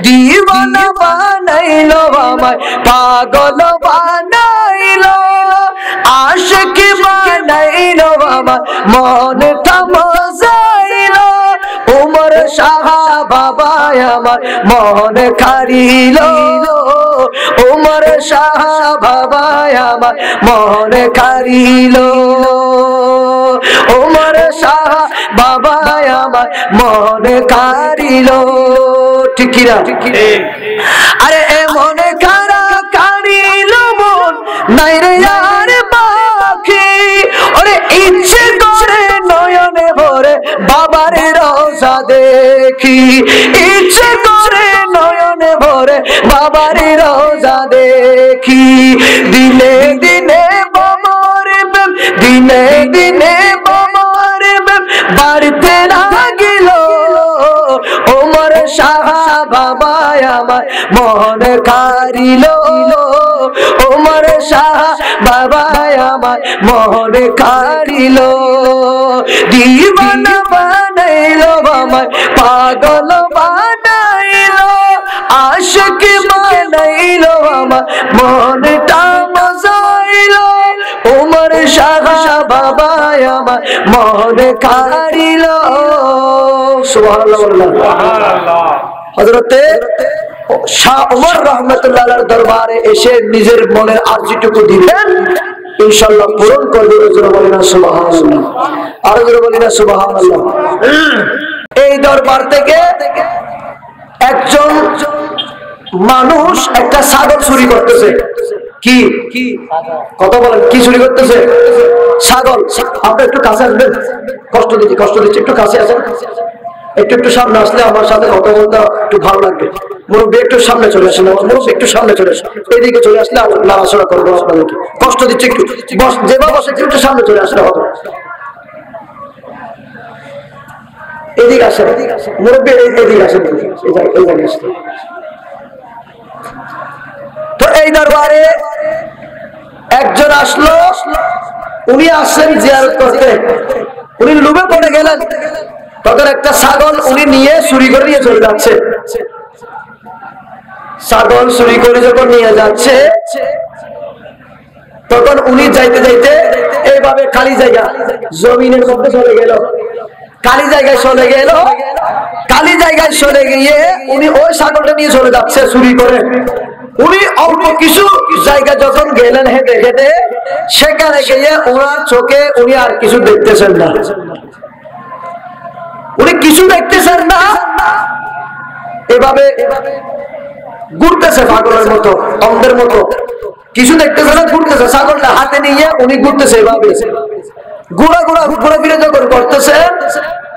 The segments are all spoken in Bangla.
দিওয়ানা বানাইলো আমায় পাগল বানাইলো আশিক বানাইলো আমায় মনটা মজাইলো উমর শাহ বাবা আমার মন কারিলো উমর শাহ বাবা আমার মন কারিলো উমর শাহ বাবা আমার মন কারিলো ঠিক কি না আরে এমন কারিলো মন নাই রে আর বাকি ওরে ইচ্ছে করে নয়নে ভরে বাবার রওজা দেখি ইচ্ছে করে নয়নে ভরে বাবার রওজা দেখি দিনে দিনে বাবার প্রেম দিনে দিনে বাবার প্রেম বাড়তে লাগিল ওমর শাহ বাবা আমার মন কারিল ওমর শাহ বাবা আমার মন কারিল দিওয়ানা বানাইলো আমায় পাগল বানাইলো আশিক বানাইলো আমার মনটা মজাইলো ওমর শাহ বাবা আমার মন কারিলো সুবহানাল্লাহ সুবহানাল্লাহ হযরতে শাহ ওমর রাহমাতুল্লাহ আলাইহির দরবারে এসে নিজের মনের আরজিটুকু দিলেন ইনশাআল্লাহ পূরণ করবে জোরে বলেন সুবহানাল্লাহ আর জোরে বলেন সুবহানাল্লাহ এই দরবার থেকে একজন মানুষ একটা ছাগল চুরি করতেছে কি কথা বলেন কি চুরি করতেছে ছাগল আপনি একটু কাছে আসবেন কষ্ট দিচ্ছি একটু কাছে আসেন একটু সামনে আসলে আমার সাথে কথা বলতে একটু ভালো লাগবে মুরব্বী একটু সামনে চলে আসেন মুরব্বী একটু সামনে চলে আসেন এইদিকে চলে আসলে নাড়াচড়া করবো আপনাদেরকে কষ্ট দিচ্ছে একটু যেভাবে বসে একটু সামনে চলে আসলে হবে এদিকে আসেন মুরব্বী এদিকে আসেন এই জায়গায় আসেন তো এই দরবারে একজন আসলো উনি আসছেন জিয়ারত করতে উনি লোভে পড়ে গেলেন তখন একটা ছাগল উনি নিয়ে চুরি করে নিয়ে চলে যাচ্ছে ছাগল চুরি করে যখন নিয়ে যাচ্ছে তখন উনি যাইতে যাইতে এইভাবে খালি জায়গা জমিনের মধ্যে চলে গেল খালি জায়গায় চলে গিয়ে উনি ওই ছাগলটা নিয়ে চলে যাচ্ছে চুরি করে উনি অল্প কিছু জায়গা যখন গেলেন হেঁটে হেঁটে সেখানে গিয়ে ওনার চোখে উনি আর কিছু দেখতেছেন না উনি কিছু দেখতেছেন না এভাবে ঘুরতেছে পাগলের মতো অন্ধের মতো কিছু দেখতেছে না ঘুরতেছে ছাগলটা হাতে নিয়ে উনি ঘুরতেছে এভাবে ঘোরাফিরে যখন করতেছে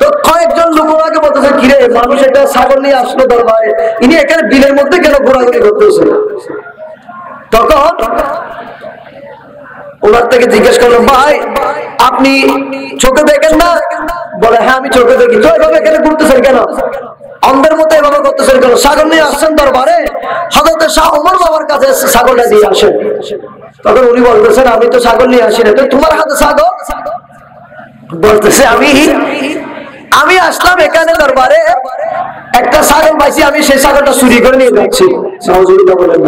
তো কয়েকজন লোক ওনাকে বলতেছে কিরে মানুষ এটা ছাগল নিয়ে আসলো দরবারে ইনি এখানে বিলের মধ্যে কেন ঘোরাঘুরি করতেছে তখন ওনার থেকে জিজ্ঞেস করলাম ভাই আপনি চোখে দেখেন না বলে হ্যাঁ আমি চোখে দেখি তো এভাবে এখানে ঘুরতেছেন কেন অন্ধের মতো এভাবে করতেছেন কেন ছাগল নিয়ে আসছেন দরবারে হযরত শাহ ওমর বাবার কাছে ছাগলটা দিয়ে আসেন তখন উনি বলতেছেন আমি তো ছাগল নিয়ে আসি না তো তোমার হাতে ছাগল বলতেছে আমি আসলাম এখানে দরবারে একটা ছাগল পাইছি আমি সেই ছাগলটা চুরি করে নিয়ে যাচ্ছি নাউজুবিল্লাহ বলেন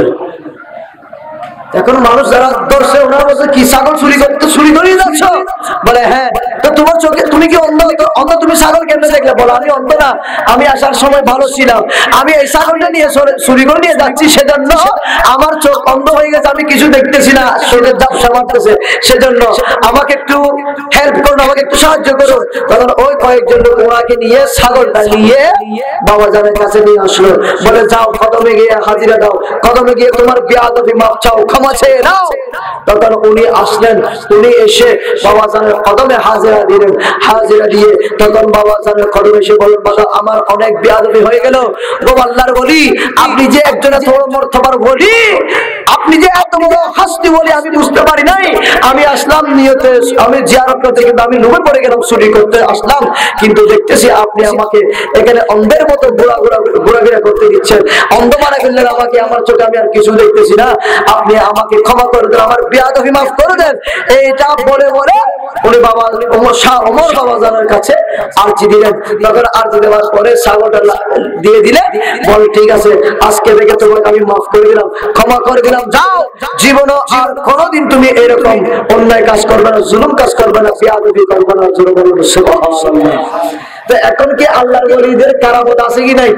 এখন মানুষ যারা ধরছে ওনারা বলছে কি ছাগল চুরি করে যাচ্ছ বলে হ্যাঁ তো তোমার চোখে তুমি কি অন্ধ তুমি ছাগল কেমনে দেখলে বলো আমি অন্ধ না আমি আসার সময় ভালো ছিলাম আমি এই ছাগলটা নিয়ে চুরি করে নিয়ে যাচ্ছি সেজন্য আমার চোখ অন্ধ হয়ে গেছে আমি কিছু দেখতেছি না চোখের ঝাপসা মারতেছে সেজন্য আমাকে একটু হেল্প করুন আমাকে একটু সাহায্য করুন তখন ওই কয়েকজন লোক ওনাকে নিয়ে ছাগলটা নিয়ে বাবা জানের কাছে নিয়ে আসলো বলে যাও কদমে গিয়ে হাজিরা দাও কদমে গিয়ে তোমার বেয়াদবি মাপ চাও ক্ষমা চেয়ে নাও তখন উনি আসলেন উনি এসে বাবা জানের কদমে হাজিরা দিলেন হাজিরা দিয়ে তখন বাবা জানের কদমে এসে বলেন বাবা আমার অনেক বেয়াদবি হয়ে গেল গো আল্লাহর বলি আপনি যে একজন এত বড় মর্তবার বলি আপনি যে এত বড় হাস্তি বলি আমি বুঝতে পারি নাই আমি আসলাম নিয়তে আমি জিয়ারত করতে কিন্তু আমি লোভে পড়ে গেলাম চুরি করতে আসলাম কিন্তু দেখতেছি আপনি আমাকে এখানে অন্ধের মতো ঘোরাঘুরা করতে দিচ্ছেন অন্ধ মারা ফেললেন আমাকে আমার চোখে আমি আর কিছু দেখতেছি না আপনি আমাকে ক্ষমা করে দেন আমার বিয়াদবি মাফ করে দেন। এইটা বলে বলে উনি বাবা ওমর বাবা জানার কাছে আরজি দিলেন। তখন আরজি দেওয়ার পরে ছাগলটা দিয়ে দিলে বল ঠিক আছে, আজকে থেকে তোমাকে আমি মাফ করে দিলাম, ক্ষমা করে দিলাম, যাও, জীবনে আর কোনোদিন তুমি এরকম অন্যায় কাজ করবে না, জুলুম কাজ করবে না, বিয়াদবি করবে না। সুবহানাল্লাহ। তো এখন কি আল্লাহর ওলিদের কারামত আছে কি নাই?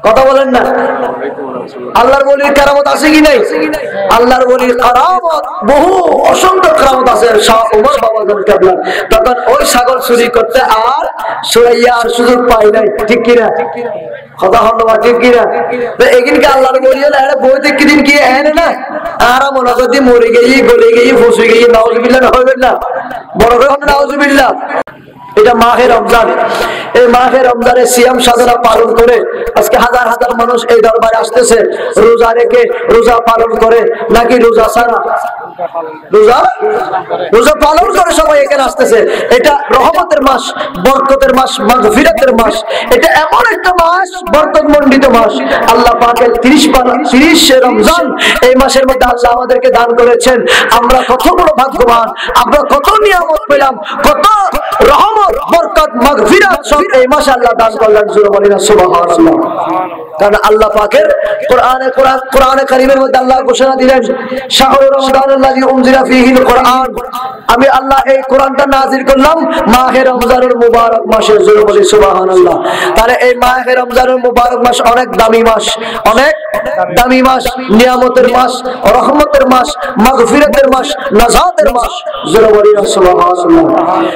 কথা বলেন না। আল্লাহর ওলির কারামত আছে কি নাই? আল্লাহর ওলির কারামত বহু অসংখ্য কারামত আছে। শাহ ওমর বাবা জান তখন ওই ছাগল চুরি করতে আর সুরাইয়া আর সুযোগ পাই নাই, ঠিক কিনা? কথা হলো না, ঠিক কিনা? তো এদিনকে আল্লাহর ওলি হলে একটা বই দেখে দিন কি এনে না আর মনে করতে মরে গেই গলে গেই ফসে গেই নাউজুবিল্লাহ হবে না, বড় করে হবে নাউজুবিল্লাহ। এটা মাহে রমজান, এই মাহে রমজানে সিয়াম সাধনা পালন করে আজকে হাজার হাজার মানুষ এই দরবারে আসতেছে রোজা রেখে, রোজা পালন করে নাকি রোজা ছাড়া? রোজা পালন করে সবাই এখানে আসতেছে। এটা রহমতের মাস, বরকতের মাস, মাগফিরাতের মাস। এটা এমন একটা মাস, বরকতমণ্ডিত মাস। আল্লাহ পাকের 30 রমজান এই মাসের মধ্যে আল্লাহ আমাদেরকে দান করেছেন। আমরা কত বড় ভাগ্যবান, আমরা কত নিয়ামত পেলাম, কত রহমত, বরকত, মাগফিরাত সব এই মাসে আল্লাহ দান করলেন। জোরে বলেন সুবহানাল্লাহ। কারণ আল্লাহ পাকের কোরআনে কারীমের মধ্যে আল্লাহ ঘোষণা দিলেন, শাহরু রমাদানুল্লাযী উনজিলা ফীহিল কোরআন, আমি আল্লাহ এই কোরআনটা নাযিল করলাম মাহে রমজানুল মুবারক মাসে। জোরে বলেন সুবহানাল্লাহ। তাহলে এই মাহে রমজানুল মুবারক মাস অনেক দামি মাস, অনেক দামি মাস, নিয়ামতের মাস, রহমতের মাস, মাগফিরাতের মাস, নাজাতের মাস। জোরে বলেন সুবহানাল্লাহ।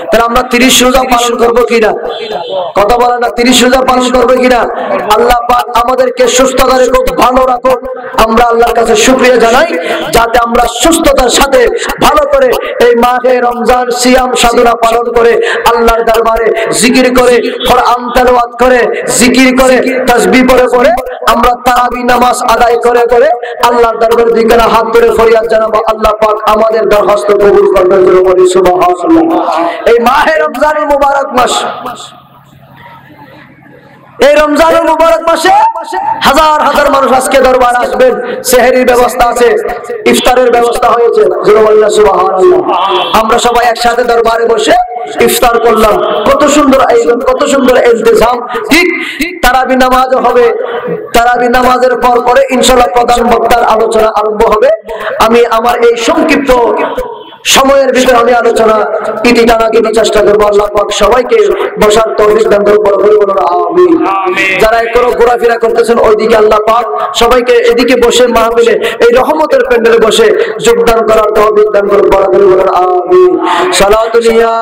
তাহলে আমরা 30 রোজা পালন করব কিনা? কথা বলেন না, 30 রোজা পালন করব কিনা? আল্লাহ পাক আমাদেরকে সুস্থতা রেখো, ভালো রাখো। আমরা আল্লাহর কাছে শুকরিয়া জানাই যাতে আমরা সুস্থতার সাথে ভালো করে এই মাহে রমজান সিয়াম সাধনা পালন করে আল্লাহর দরবারে জিকির করে, কোরআন তেলাওয়াত করে, জিকির করে, তাসবিহ পড়ে পড়ে আমরা তারাবি নামাজ আদায় করে করে আল্লাহর দরবারে দিকে হাত ধরে ফরিয়াদ জানাবো। আল্লাহ পাক আমাদের দরখাস্ত কবুল করবেন। জোরে বলি সুবহানাল্লাহ। এই মাহে রমজানুল মুবারক মাস, এই রমজানুল মুবারক মাসে হাজার হাজার মানুষ আজকে দরবারে আসবেন। সেহরির ব্যবস্থা আছে, ইফতারের ব্যবস্থা হয়েছে। জোরে বলেন সুবহানাল্লাহ। আমরা সবাই একসাথে দরবারে বসে ইফতার করলাম। কত সুন্দর আয়োজন, কত সুন্দর ইন্তজাম। ঠিক তারাবি নামাজ হবে, তারাবি নামাজের পর পরে ইনশাআল্লাহ প্রধান বক্তার আলোচনা আরম্ভ হবে। আমি আমার এই সংক্ষিপ্ত সময়ের ভিতরে আমি আলোচনা ইতি টানা কিন্তু চেষ্টা করবো। আল্লাহ পাক সবাইকে বসার তৌফিক দান করুন। বলুন আমিন। যারা একটু ঘোরাফেরা করতেছেন ওইদিকে আল্লাহ পাক সবাইকে এদিকে বসে মাহফিলে এই রহমতের প্যান্ডেলে বসে যোগদান করার তৌফিক দান করুন। বলুন আমিন। সালাতুল ইয়া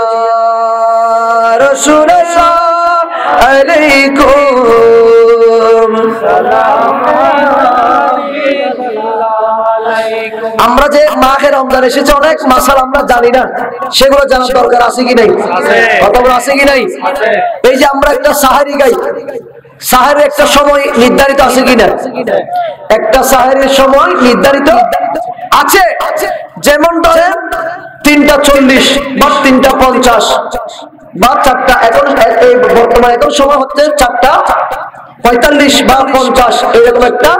রাসূলুল্লাহ আলাইকুম সালাম। আমরা যে মাহে রমজান এসেছে অনেক মাসাল আমরা জানি না, সেগুলো জানার দরকার আছে কি নাই? কথা বলা আছে কি নাই? এই যে আমরা একটা সাহারি গাই, সাহারের একটা সময় নির্ধারিত আছে কিনা? একটা সাহারের সময় নির্ধারিত আছে। যেমন ধরেন 3:40 বা 3:50 বা 4টা, এখন বর্তমানে এখন সময় হচ্ছে 4:45 বা 50, এরকম একটা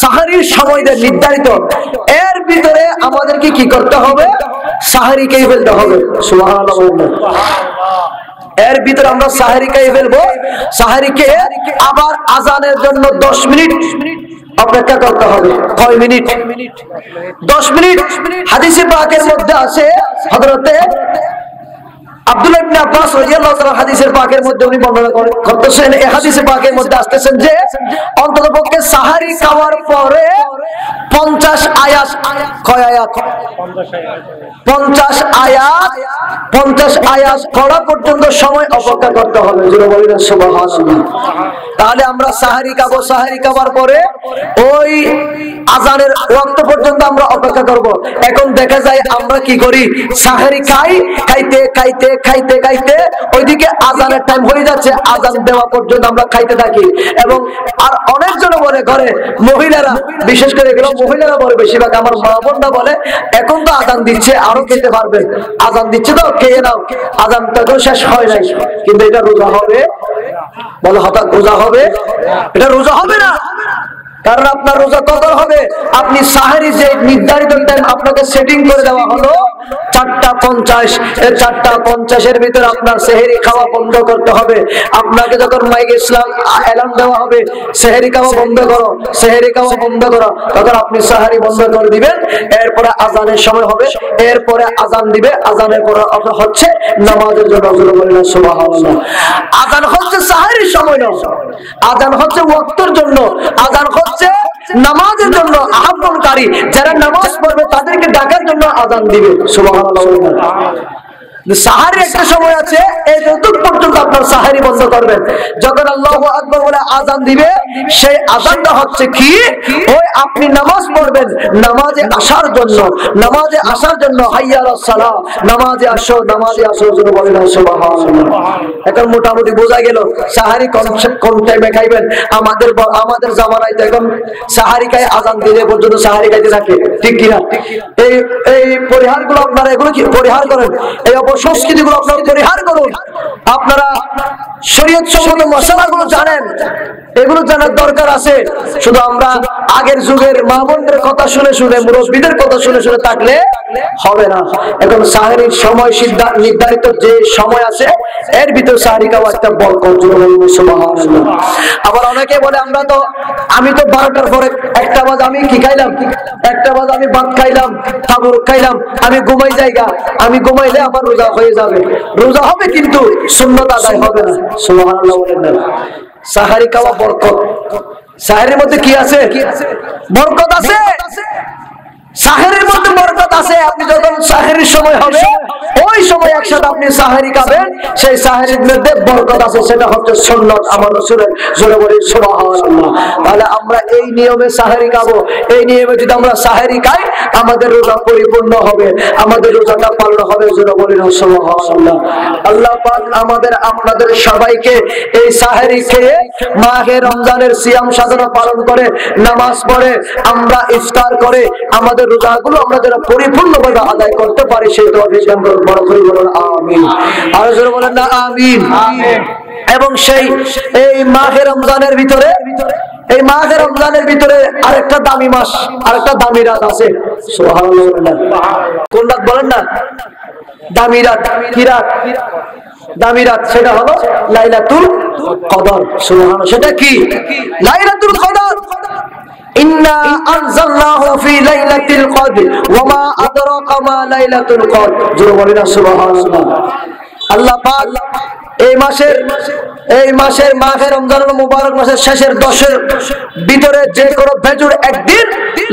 সাহারির সময় নির্ধারিত। এর ভিতরে আমাদেরকে কি করতে হবে? সাহারিকেই ফেলতে হবে। সুবহানাল্লাহ। এর ভিতরে আমরা সাহারিকেই ফেলবো। সাহারিকে আবার আজানের জন্য 10 মিনিট অপেক্ষা করতে হবে। কয় মিনিট? 10 মিনিট। হাদিসে পাকের মধ্যে আছে, হযরতে আব্দুল্লাহ ইবনে আব্বাস রাদিয়াল্লাহু তাআলা হাদিসের পাকের মধ্যে উনি বর্ণনা করতেছেন, এই হাদিসে পাকের মধ্যে আসতেছেন যে অন্ততপক্ষে সাহারি খাওয়ার পরে 50 আয়াত, কয় আয়াত? 50 আয়াত, 50 আয়াত পড়া পর্যন্ত সময় অপেক্ষা করতে হবে। জোরে বলেন সুবহানাল্লাহ। তাহলে আমরা সাহারি খাবো, সাহারি খাওয়ার পরে ওই আজানের ওয়াক্ত পর্যন্ত আমরা অপেক্ষা করব। এখন দেখা যায় আমরা কি করি? সাহারি খাই, খাইতে খাইতে খাইতে খাইতে ওইদিকে আজানের টাইম হয়ে যাচ্ছে, আজান দেওয়া পর্যন্ত আমরা খাইতে থাকি। এবং আর অনেকজন বলে ঘরে মহিলারা, বিশেষ করে এগুলো মহিলারা বলে, বেশিরভাগ আমার মা বোনরা বলে এখন তো আজান দিচ্ছে আরো খেতে পারবে, আজান দিচ্ছে তো খেয়ে নাও, আজান তো শেষ হয় নাই। কিন্তু এটা রোজা হবে? বলো হঠাৎ রোজা হবে? এটা রোজা হবে না। কারণ আপনার রোজা কদর হবে আপনি সাহারি যে নির্ধারিত টাইম আপনাকে সেটিং করে দেওয়া হলো 4:50, এই 4:50 ভিতরে আপনার সেহরি খাওয়া বন্ধ করতে হবে। আপনাকে যখন মাইকে ইসলাম এলান দেওয়া হবে সেহরি খাওয়া বন্ধ করো, সেহরি খাওয়া বন্ধ করো, তখন আপনি সাহারি বন্ধ করে দিবেন। এরপরে আজানের সময় হবে, এরপরে আজান দিবে, আজানের পরে হচ্ছে নামাজের জন্য। সুবহানাল্লাহ। আজান হচ্ছে সাহারির সময় না, আজান হচ্ছে ওয়াক্তের জন্য, আজান হচ্ছে নামাজের জন্য। আহ্বানকারী যারা নামাজ পড়বে তাদেরকে ডাকার জন্য আজান দিবে। সুবহানাল্লাহ। সাহারির একটা সময় আছে, এই যতক্ষণ পর্যন্ত আপনার সাহারি বন্ধ করবেন। যখন আল্লাহু আকবার বলে আজান দিবে সেই আজানটা হচ্ছে কি, ওই আপনি নামাজ পড়বেন নামাজে আসার জন্য, নামাজে আসার জন্য হাইয়া আলাস সালাহ, নামাজে আসো, নামাজে আসো জন্য বলেন সুবহানাল্লাহ। এখন মোটামুটি বোঝা গেল সাহারি কোন টাইমে খাইবেন। আমাদের জামানায় তো এখন সাহারি খায় আজান দিলে পর্যন্ত সাহারি খাইতে থাকে, ঠিক কিনা? এই পরিহারগুলো আপনারা এগুলো কি পরিহার করেন? এই সংস্কৃতিগুলো আপনারা পরিহার করুন। আপনারা শরীয়ত সম্মত মশালাগুলো জানেন, এগুলো জানার দরকার আছে। শুধু আমরা আগের যুগের মা বোনদের কথা শুনে শুনে, মুরব্বীদের কথা শুনে শুনে থাকলে হবে না। এখন সাহারির সময় নির্ধারিত যে সময় আছে এর ভিতর সাহারি খাওয়া একটা বরকত। সুবহানাল্লাহ। আবার অনেকে বলে আমি তো 12টার পরে 1টা বাজে আমি কি খাইলাম, 1টা বাজে আমি ভাত খাইলাম, তাবরুক খাইলাম, আমি ঘুমাই যাইগা, আমি ঘুমাইলে আমার রোজা হয়ে যাবে। রোজা হবে কিন্তু সুন্নাত আদায় হবে না। সুবহানাল্লাহ বলেন না। সাহারি খাওয়া বরকত। সাহারির মধ্যে কি আছে? বরকত আছে। সাহারির মধ্যে বরকত আছে। আপনি যখন সাহারির সময় হবে ওই সময় একসাথে আপনি সাহারি খাবেন, সেই সাহারির মধ্যে বরকত আছে, সেটা হচ্ছে সুন্নাত আমার রাসূলের। জোরে বলি সুবহানাল্লাহ। তাহলে আমরা এই নিয়মে সাহারি খাবো। এই নিয়মে যদি আমরা সাহারি খাই আমাদের রোজা পরিপূর্ণ হবে, আমাদের রোজাটা পালন হবে। জোরে বলি সুবহানাল্লাহ। আল্লাহ পাক আমাদের আপনাদের সবাইকে এই সাহারি খেয়ে মাহে রমজানের সিয়াম সাধনা পালন করে, নামাজ পড়ে, আমরা ইফতার করে আমাদের রোজাগুলো আমরা যারা পরিপূর্ণভাবে আদায় করতে পারি সেই তৌফিক দান করুন। বড় করে বলুন আমিন। আর জোরে বলেন না আমিন। এবং এই মাহে রমজানের ভিতরে, এই মাহে রমজানের ভিতরে আরেকটা দামি মাস, আরেকটা দামি রাত আছে। সুবহানাল্লাহ। কোন রাত বলেন না? দামি রাত। কি রাত? দামি রাত। সেটা হলো লাইলাতুল কদর। সুবহানাল্লাহ। সেটা কি? লাইলাতুল কদর। ইন্না আনজালনাহু ফি লাইলাতিল কদর ওয়া মা আদরাকা মা লাইলাতুল কদর। জোরে বলেন সুবহানাল্লাহ। আল্লাহ পাক এই মাসের মাহে রমজানুল মুবারক মাসের শেষের 10-এর ভিতরে যে কোনো বেজুর একদিন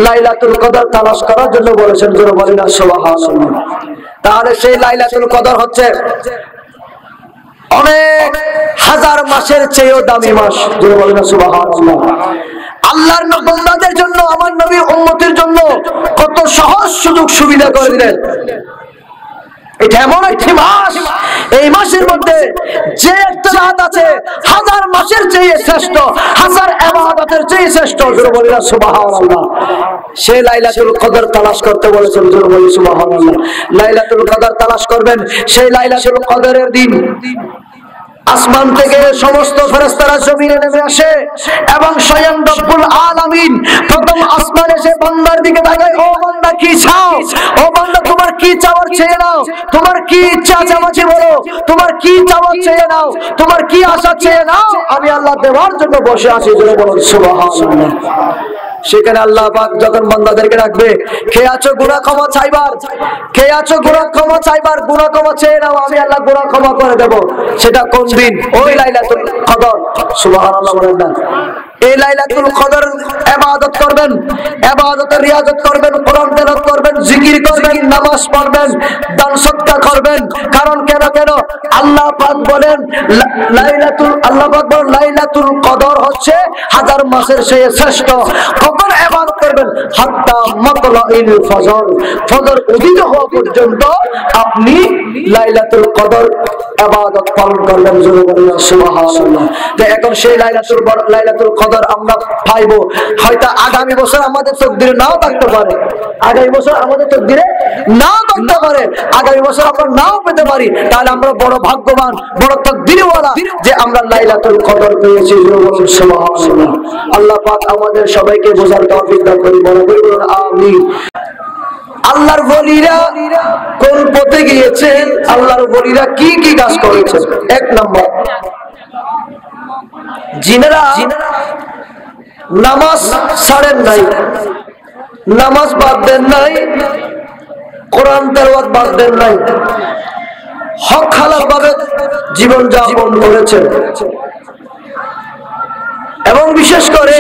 লাইলাতুল কদর তালাশ করার জন্য বলেছেন। জোরে বলেন সুবহানাল্লাহ। তাহলে সেই লাইলাতুল কদর হচ্ছে অনেক হাজার মাসের চেয়েও দামি মাস। জোরে বলেন সুবহানাল্লাহ। আল্লাহর বান্দাদের জন্য, আমার নবীর উম্মতের জন্য কত সহজ সুযোগ সুবিধা করে দিলেন। এটা এমন একটি মাস, এই মাসের মধ্যে যে একটা রাত আছে হাজার মাসের চেয়ে শ্রেষ্ঠ, হাজার ইবাদতের চেয়ে শ্রেষ্ঠ। জোরে বলেন সুবহানাল্লাহ। সেই লাইলাতুল কদর তালাশ করতে বলেছেন। জোরে বলেন সুবহানাল্লাহ। লাইলাতুল কদর তালাশ করবেন। সেই লাইলাতুল কদরের দিন আসমান থেকে সমস্ত ফেরেশতারা জমিনে নেমে আসে এবং স্বয়ং রব্বুল আলামিন প্রথম আসমানে এসে বান্দার দিকে তাকায়, ও বান্দা কি চাও? ও বান্দা তোমার কি চাওয়ার চেয়ে নাও, তোমার কি ইচ্ছা চাওয়াছে বলো, তোমার কি চাওয়ার চেয়ে নাও, তোমার কি আশা চেয়ে নাও, আমি আল্লাহ দেওয়ার জন্য বসে আছি। জোরে বলুন সুবহানাল্লাহ। সেখানে আল্লাহ পাক যখন বান্দাদেরকে ডাকবে, কে আছো গুনাহ ক্ষমা চাইবার, কে আছো গুনাহ ক্ষমা চাইবার, গুনাহ ক্ষমা চেয়ে নাও, আমি আল্লাহ গুনাহ ক্ষমা করে দেব। সেটা কোন দিন? ওই লাইলাতুল কদর। সুবহানাল্লাহ বলেন না। এই লাইলাতুল কদর ইবাদত করবেন, ইবাদতের রিয়াজত করবেন, কোরআন তেলাওয়াত করবেন, জিকির করবেন, নামাজ পড়বেন, দান সদকা করবেন। কারণ কেন আল্লাহ পাক বলেন লাইলাতুল কদর হচ্ছে হাজার মাসের চেয়ে শ্রেষ্ঠ। কখন ইবাদত করবেন? হাত্তা মাতলাইল ফজর, ফজর উদিত হওয়া পর্যন্ত আপনি লাইলাতুল কদর ইবাদত পালন করবেন। জোরে বলেন সুবহানাল্লাহ। যে এখন সেই লাইলাতুল কদর আমরা পাইবো হয়তো আগামী বছর আমাদের তকদিরে নাও থাকতে পারে, আগামী বছর আমাদের তকদিরে নাও থাকতে পারে, আগামী বছর আমরা নাও পেতে পারি। তাহলে আমরা বড় ভাগ্যবান, বড় তকদিরওয়ালা যে আমরা লাইলাতুল কদর পেয়েছি। সুবহানাল্লাহ। আল্লাহ পাক আমাদের সবাইকে বোঝার তৌফিক দান করুন, বড় বলুন আমিন। আল্লাহর ওলিরা কোন পথে গিয়েছেন, আল্লাহর ওলিরা কি কি কাজ করেছেন? এক নম্বর, জিনেরা নামাজ ছাড়েন নাই, নামাজ বাদ দেন নাই, কোরআন তেলাওয়াত বাদ দেন নাই, হক হালাল ভাবে জীবন যাপন করেছেন। এবং বিশেষ করে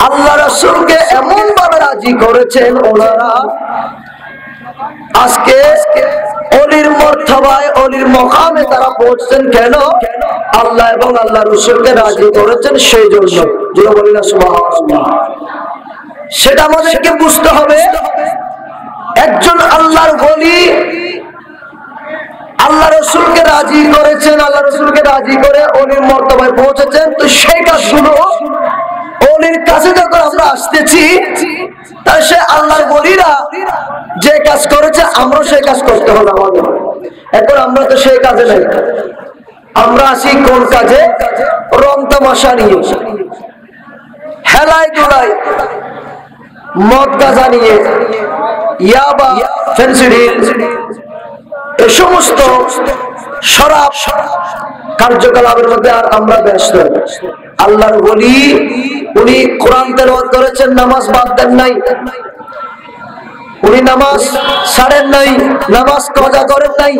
আল্লাহ রাসূলকে এমন ভাবে রাজি করেছেন, ওনারা আজকে অলির মর্তবায়, অলির মকামে তারা পৌঁছছেন। কেন? আল্লাহ এবং আল্লাহ রাসূলকে রাজি করেছেন সেই জন্য। যেটা বলি না সুবহানাল্লাহ, সেটা আমাদেরকে বুঝতে হবে। একজন আল্লাহর ওলি আল্লাহ রাসূলকে রাজি করেছেন, আল্লাহ রাসূলকে রাজি করে অলির মর্তবায় পৌঁছেছেন। তো সেই কাজগুলো অলির কাছে যখন আমরা আসতেছি, তাই সে আল্লাহর ওলিরা যে কাজ করেছে আমরা সেই কাজ করতে হবে আমাদের। এখন আমরা তো সেই কাজে নাই, আমরা আসি কোন কাজে? রং তামাশা নিয়ে, হেলাই দুলাই, মদ গাঁজা নিয়ে, ইয়াবা, ফেন্সিডিল, এই সমস্ত শরাব কার্যকলাপের মধ্যে আর আমরা ব্যস্ত। আল্লাহর ওলি উনি কোরআন তেলাওয়াত করেছেন, নামাজ বাদ দেন নাই, উনি নামাজ ছাড়েন নাই, নামাজ কাজা করেন নাই।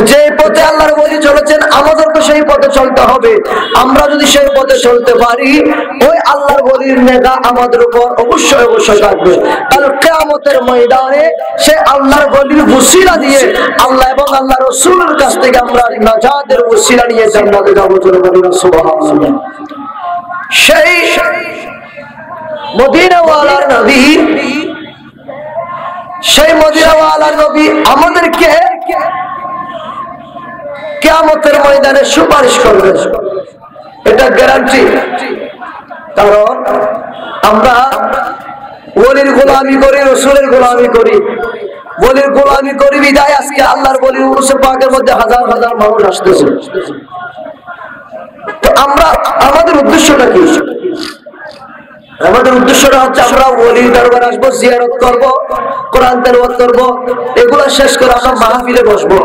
যে পথে আল্লাহর ওলি চলেছেন আমাদেরকে সেই পথে চলতে হবে। আমরা যদি সেই পথে চলতে পারি, ওই আল্লাহর ওলির নেগা আমাদের উপর অবশ্যই অবশ্যই থাকবে। তাহলে কিয়ামতের ময়দানে সে আল্লাহর ওলির ওসিলা দিয়ে আল্লাহ এবং আল্লাহ রাসূলের কাছ থেকে আমরা নাজাতের ওসিলা নিয়ে জান্নাতে যাব। সুবহানাল্লাহ। সেই মদিনাওয়ালার নবী, সেই মদিনাওয়ালার নবী আমাদেরকে কিয়ামতের ময়দানে সুপারিশ করবে, এটা গ্যারান্টি। কারণ আমরা ওলির গোলামি করি, রাসূলের গোলামি করি, ওলির গোলামি করি বিদায় আজকে আল্লাহর ওলির উরুস পাকের মধ্যে হাজার হাজার মানুষ আসতেছে। তো আমরা আমাদের উদ্দেশ্যটা কি? আমাদের উদ্দেশ্যটা হচ্ছে আমরা ওলির দরবারে আসবো, জিয়ারত করব, কোরআন তেলাওয়াত করব, এগুলো শেষ করে আমরা মাহফিলে বসবো।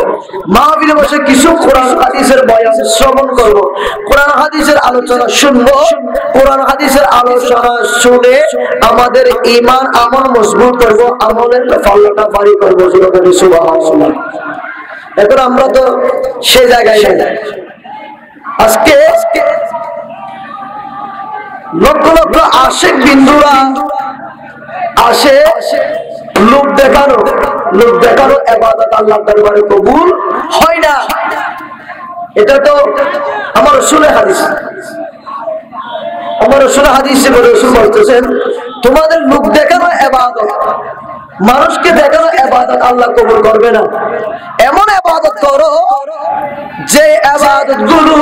মাহফিলে বসে কিছু কোরআন হাদিসের বয়ান শ্রবণ করব, কোরআন হাদিসের আলোচনা শুনবো, কোরআন হাদিসের আলোচনা শুনে আমাদের ঈমান আমল মজবুত করব, আমলের পাল্লাটা ভারী করব। সুবহানাল্লাহ। এখন আমরা তো সেই জায়গায় নাই। আজকে লক্ষ লক্ষ আশিক বিন্দুরা আসে লোক দেখানো, লোক দেখানো ইবাদত আল্লাহর দরবারে কবুল হয় না। এটা তো আমার রাসূলের হাদিস, আমার রাসূলের হাদিসে রাসূল বলতেছেন তোমাদের লোক দেখানো ইবাদত, মানুষকে দেখানো ইবাদত আল্লাহ কবুল করবে না। এমন ইবাদত করো যে ইবাদত গুলো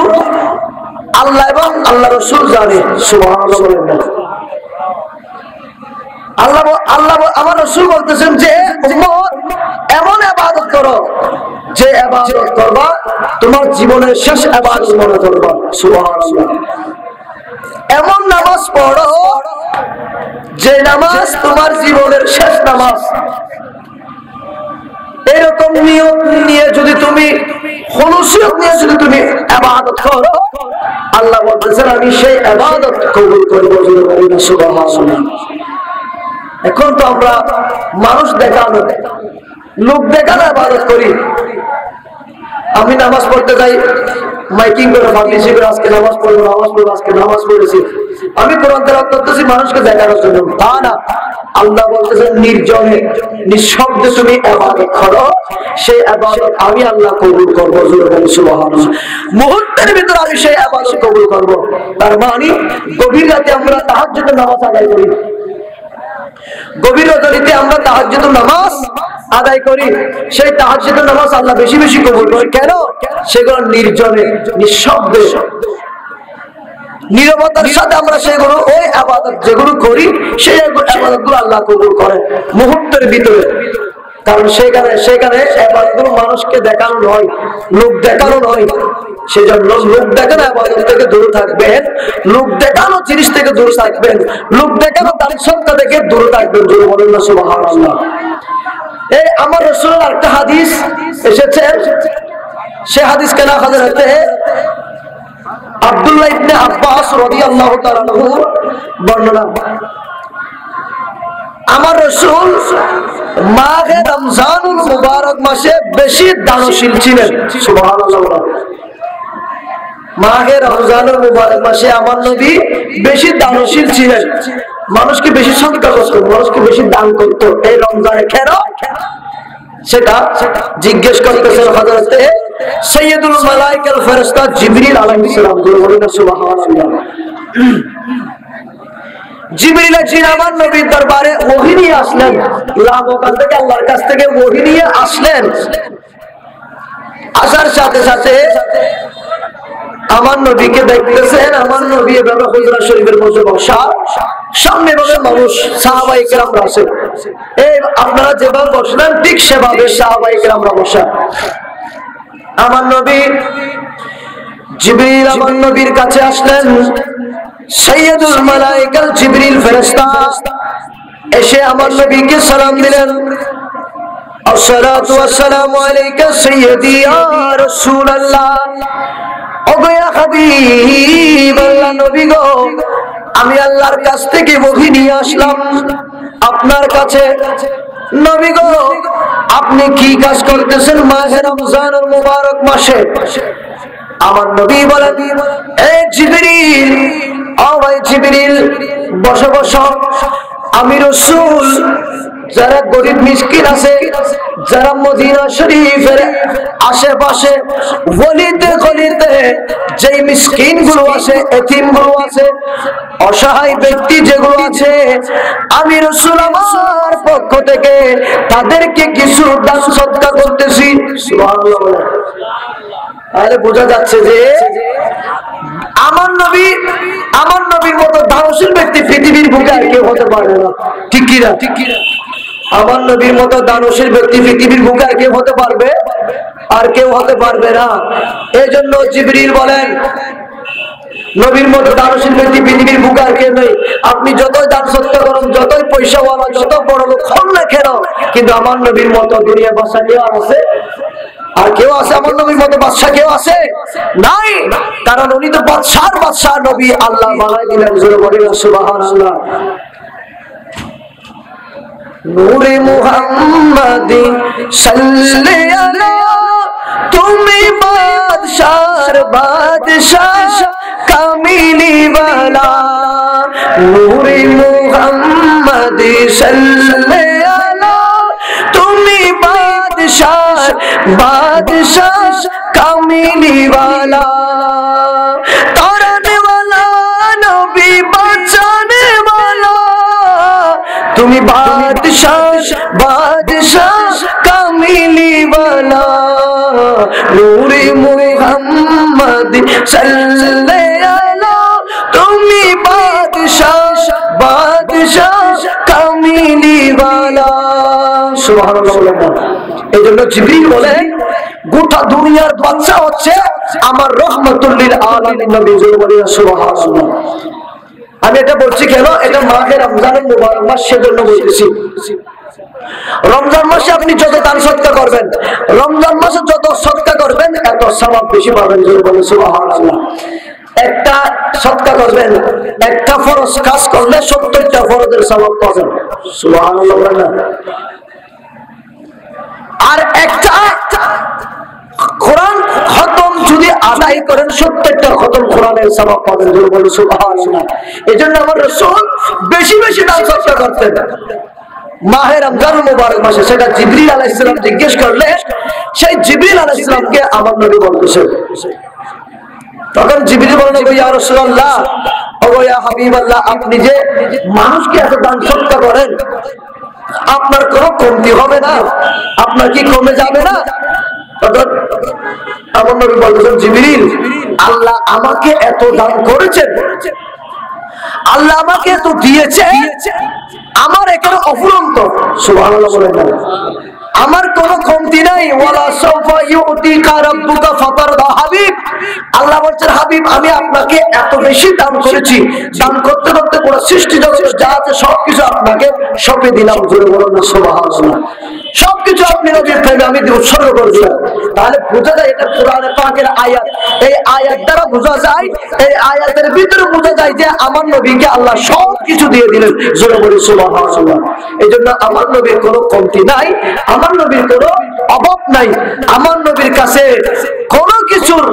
আল্লাহ এবং আল্লাহ রাসূল জানে। সুবহানাল্লাহ। আল্লাহ আল্লাহ আমার রাসূল বলতেছেন যে উম্মত এমন ইবাদত করো যে ইবাদত করবা তোমার জীবনের শেষ ইবাদত মনে করবা। সুবহানাল্লাহ। এমন নামাজ পড়ো যে নামাজ তোমার জীবনের শেষ নামাজ। এরকম নিয়ত নিয়ে যদি তুমি খুলুসিয়ত নিয়ে যদি তুমি ইবাদত করো, আল্লাহ বলতেছেন আমি সেই ইবাদত কবুল করব। সুবহানাল্লাহ। এখন তো আমরা মানুষ দেখানো, লোক দেখানো ইবাদত করি। আমি নামাজ পড়তে যাই, মাইকিং করে পাবলিশ করে আজকে নামাজ পড়বো, নামাজ পড়বো, আজকে নামাজ পড়েছি। আমি কোরআন তেলাওয়াত করতেছি মানুষকে দেখানোর জন্য, তা না। আল্লাহ বলতেছেন নির্জনে নিঃশব্দে তুমি ইবাদত করো, সেই ইবাদত আমি আল্লাহ কবুল করব। সুবহানাল্লাহ। মুহূর্তের ভিতরে আমি সেই ইবাদত কবুল করব। তার মানে গভীর রাতে আমরা তাহাজ্জুদের নামাজ আদায় করি, গভীর রাতে আমরা তাহাজ্জুদের নামাজ আদায় করি, সেই তাহাজ্জুদের নামাজ আল্লাহ বেশি বেশি কবুল করে। কেন? সেগুলো নির্জনে নিঃশব্দে নীরবতার সাথে আমরা সেগুলো ওই ইবাদত যেগুলো করি সেই ইবাদতগুলো আল্লাহ কবুল করে মুহূর্তের ভিতরে। কারণ সেখানে ইবাদতগুলো মানুষকে দেখানো নয়, লোক দেখানো নয়। সেজন্য লোক দেখানো ইবাদত থেকে দূরে থাকবেন, লোক দেখানো জিনিস থেকে দূরে থাকবেন, লোক দেখানো দান সদকা থেকে দূরে থাকবেন। জোরে বলেন না সুবহানাল্লাহ। এই আমার রাসূলের একটা হাদিস এসেছে, সে হাদিস কেন হযরতে আব্দুল্লাহ ইবনে আব্বাস রাদিয়াল্লাহু তাআলা আনহু বর্ণনা। আমার রাসূল মাহে রমজানুল মুবারক মাসে বেশি দানশীল ছিলেন। সুবহানাল্লাহ। মাহে রমজানুল মুবারক মাসে আমার নবী বেশি দানশীল ছিলেন, মানুষকে বেশি সদকা করতেন, মানুষকে বেশি দান করতেন। এই রমজানে কেন সেটা জিজ্ঞেস করতেছেন হযরতে সাইয়্যিদুল মালায়েকাল ফেরেশতা জিবরিল আলাইহিস সালাম। সুবহানাল্লাহ। জিবরিল আলাইহিস আমার নবীর দরবারে ওহী নিয়ে আসলেন, লামকান থেকে আল্লাহর কাছ থেকে ওহী নিয়ে আসলেন। আসার সাথে সাথে আমার নবীকে দেখতেছেন, আমার নবী এভাবে হুজরা শরীফের মধ্যে বসা, সামনে ভাবে মানুষ সাহাবায়ে কেরামরা আছে। এই আপনারা যেভাবে বসলেন ঠিক সেভাবে সাহাবায়ে কেরামরা বসা। আমার নবী জিবরিল আমার নবীর কাছে আসলেন, সাইয়্যিদুল মালায়েকাল জিবরিল ফেরেশতা এসে আমার নবীকে সালাম দিলেন। আসসালাতু ওয়াসসালামু আলাইকা সাইয়্যিদি ইয়া রাসূলুল্লাহ। ওগো ইয়া হাবিবাল্লাহ, নবী গো, আমি আল্লাহর কাছ থেকে ওহী নিয়ে আসলাম আপনার কাছে। নবী গো, আপনি কি কাজ করতেছেন মাহে রমজানুল মুবারক মাসে? আমার নবী বলেন, এই জিবরিল, ও ভাই জিবরিল, বসো বসো। আমি রাসূল যারা গরিব মিসকিন আছে, যারা মদিনা শরীফের আশেপাশে গলিতে গলিতে যেই মিসকিন গুলো আছে, এতিম গুলো আছে, অসহায় ব্যক্তি যেগুলো আছে, আমি রাসূল আমার পক্ষ থেকে তাদেরকে কিছু দান সদকা করতেছি। সুবহানাল্লাহ। তাহলে বোঝা যাচ্ছে যে আমার নবীর মতো দানশীল ব্যক্তি পৃথিবীর বুকে আর কেউ হতে পারে না। ঠিক কি না? আমার নবীর মতো দানশীল ব্যক্তি পৃথিবীর বুকে আর কেউ হতে পারবে? আর কেউ হতে পারবে না। এই জন্য জিবরিল বলেন, নবীর মতো দানশীল ব্যক্তি পৃথিবীর বুকে আর কেউ নেই। আপনি যতই দান সদকা করুন, যতই পয়সাওয়ালা, যত বড় লোক হন না কেন, কিন্তু আমার নবীর মতো দুনিয়া বাদশা কেউ আছে? আর কেউ আছে আমার নবীর মতো বাদশা? কেউ আছে? নাই। কারণ উনি তো বাদশার বাদশা, নবী আল্লাহ বানাই দিলেন। জোরে বলেন সুবহানাল্লাহ। নূরে মুহাম্মাদি সাল্লি আলা, তুমি বাদশার বাদশাহ কামিলি ওয়ালা। নূরে মুহাম্মাদি সাল্লি আলা, তুমি বাদশার বাদশাহ কামিলি ওয়ালা। তারানে ওয়ালা নবী বাঁচানে ওয়ালা, তুমি বাদশাহ বাদশাহ কামিলি ওয়ালা। নূরে মুহাম্মদ সাল্লাল্লাহু আলা, তুমি বাদশাহ বাদশাহ কামিলি ওয়ালা। সুবহানাল্লাহ। এই জন্য জিবরিল বলে, গোটা দুনিয়ার বাদশা হচ্ছে আমার রহমাতুল লিল আলামিন নবী। সুবহানাল্লাহ। আমি এটা বলছি কেন? এটা মাহে রমজানুল মুবারক মাস, সেজন্য বলতেছি। রমজান মাসে আপনি যত দান সদকা করবেন, রমজান মাসে যত সদকা করবেন, এত সওয়াব বেশি পাবেন। সুবহানাল্লাহ। একটা সদকা করবেন, একটা ফরজ কাজ করলে 70টা ফরজের সওয়াব পাবেন। সুবহানাল্লাহ। আর একটা কোরআন খতম যদি আদায় করেন, 70টা খতম কোরআনের সওয়াব পাবেন। সুবহানাল্লাহ। এজন্য আমার রাসূল বেশি বেশি দান সদকা করতেন মাহে রমজানুল মুবারক মাসে। সেটা জিবরিল আলাইহিস সালাম জিজ্ঞেস করলে, সেই জিবরিল আলাইহিস সালামকে আমার নবী বলতেছেন। তখন জিবরিল বলেন, ওগো ইয়া রাসূলুল্লাহ, ওগো ইয়া হাবিবাল্লাহ, আপনি যে মানুষকে এত দান সদকা করেন, আপনার কোনো কমতি হবে না? আপনার কি কমে যাবে না? অর্থাৎ আমার নবী বলতেছেন জিবরিল আল্লাহ আমাকে এত দান করেছেন, আল্লাহ আমাকে এত দিয়েছে, আমার এখানে অফুরন্ত। সুবহানাল্লাহ বলেন না, আমার কোনো কমতি নাই। ওয়ালা সাওফা ইউতিকা রাব্বুকা ফাতারদা। হাবিব আল্লাহ বলছেন হাবিব আমি আপনাকে এত বেশি দান করেছি, দান করতে করতে পুরো সৃষ্টি জগৎ যা আছে সবকিছু আপনাকে সঁপে দিলাম। জোরে বলুন না সুবহানাল্লাহ। সবকিছু আপনি নবীর প্রেমে আমি উৎসর্গ করে দিলাম। তাহলে বোঝা যায় এটা কোরআনে পাকের আয়াত। এই আয়াত দ্বারা বোঝা যায়, এই আয়াতের ভিতরে বোঝা যায় যে আমার নবীকে আল্লাহ সবকিছু দিয়ে দিলেন। জোরে বলি সুবহানাল্লাহ। এই জন্য আমার নবীর কোনো কমতি নাই, আমার নবীর কোনো অভাব নাই, আমার নবীর কাছে কোনো কিছুর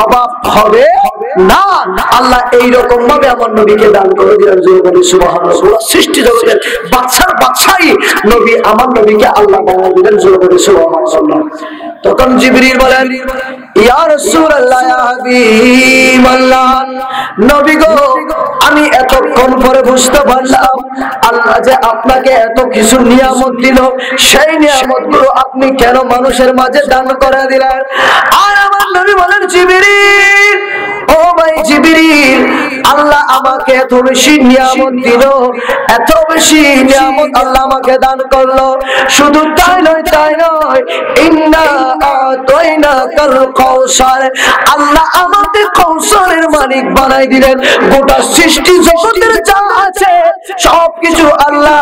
অভাব হবে না। আল্লাহ এইরকম ভাবে আমার নবীকে দান করে দিলেন। জোরে বলি সুবহানাল্লাহ। সৃষ্টি জগতের বাদশার বাদশাই নবী, আমার নবীকে আল্লাহ বানিয়ে দিলেন। জোরে বলি সুবহানাল্লাহ। তখন জিবরিল বলেন ইয়া রাসূলুল্লাহ ইয়া হাবিবাল্লাহ, নবী গো আমি এতক্ষণ পরে বুঝতে পারলাম আল্লাহ যে আপনাকে এত কিছু নিয়ামত দিল, সেই নিয়ামত গুলো আপনি কেন মানুষের মাঝে দান করে দিলেন? আর আমার নবী বলেন জিবরিল, ও ভাই জিবরিল, আল্লাহ আমাকে এত বেশি নিয়ামত দিল, এত বেশি নিয়ামত আল্লাহ আমাকে দান করলো। শুধু তাই নয়, তাই নয়, ইন্না আতাইনাকাল কাউসার, আল্লাহ আমাকে কাউসারের মালিক বানাই দিলেন। গোটা সৃষ্টি জগতের যা আছে সবকিছু আল্লাহ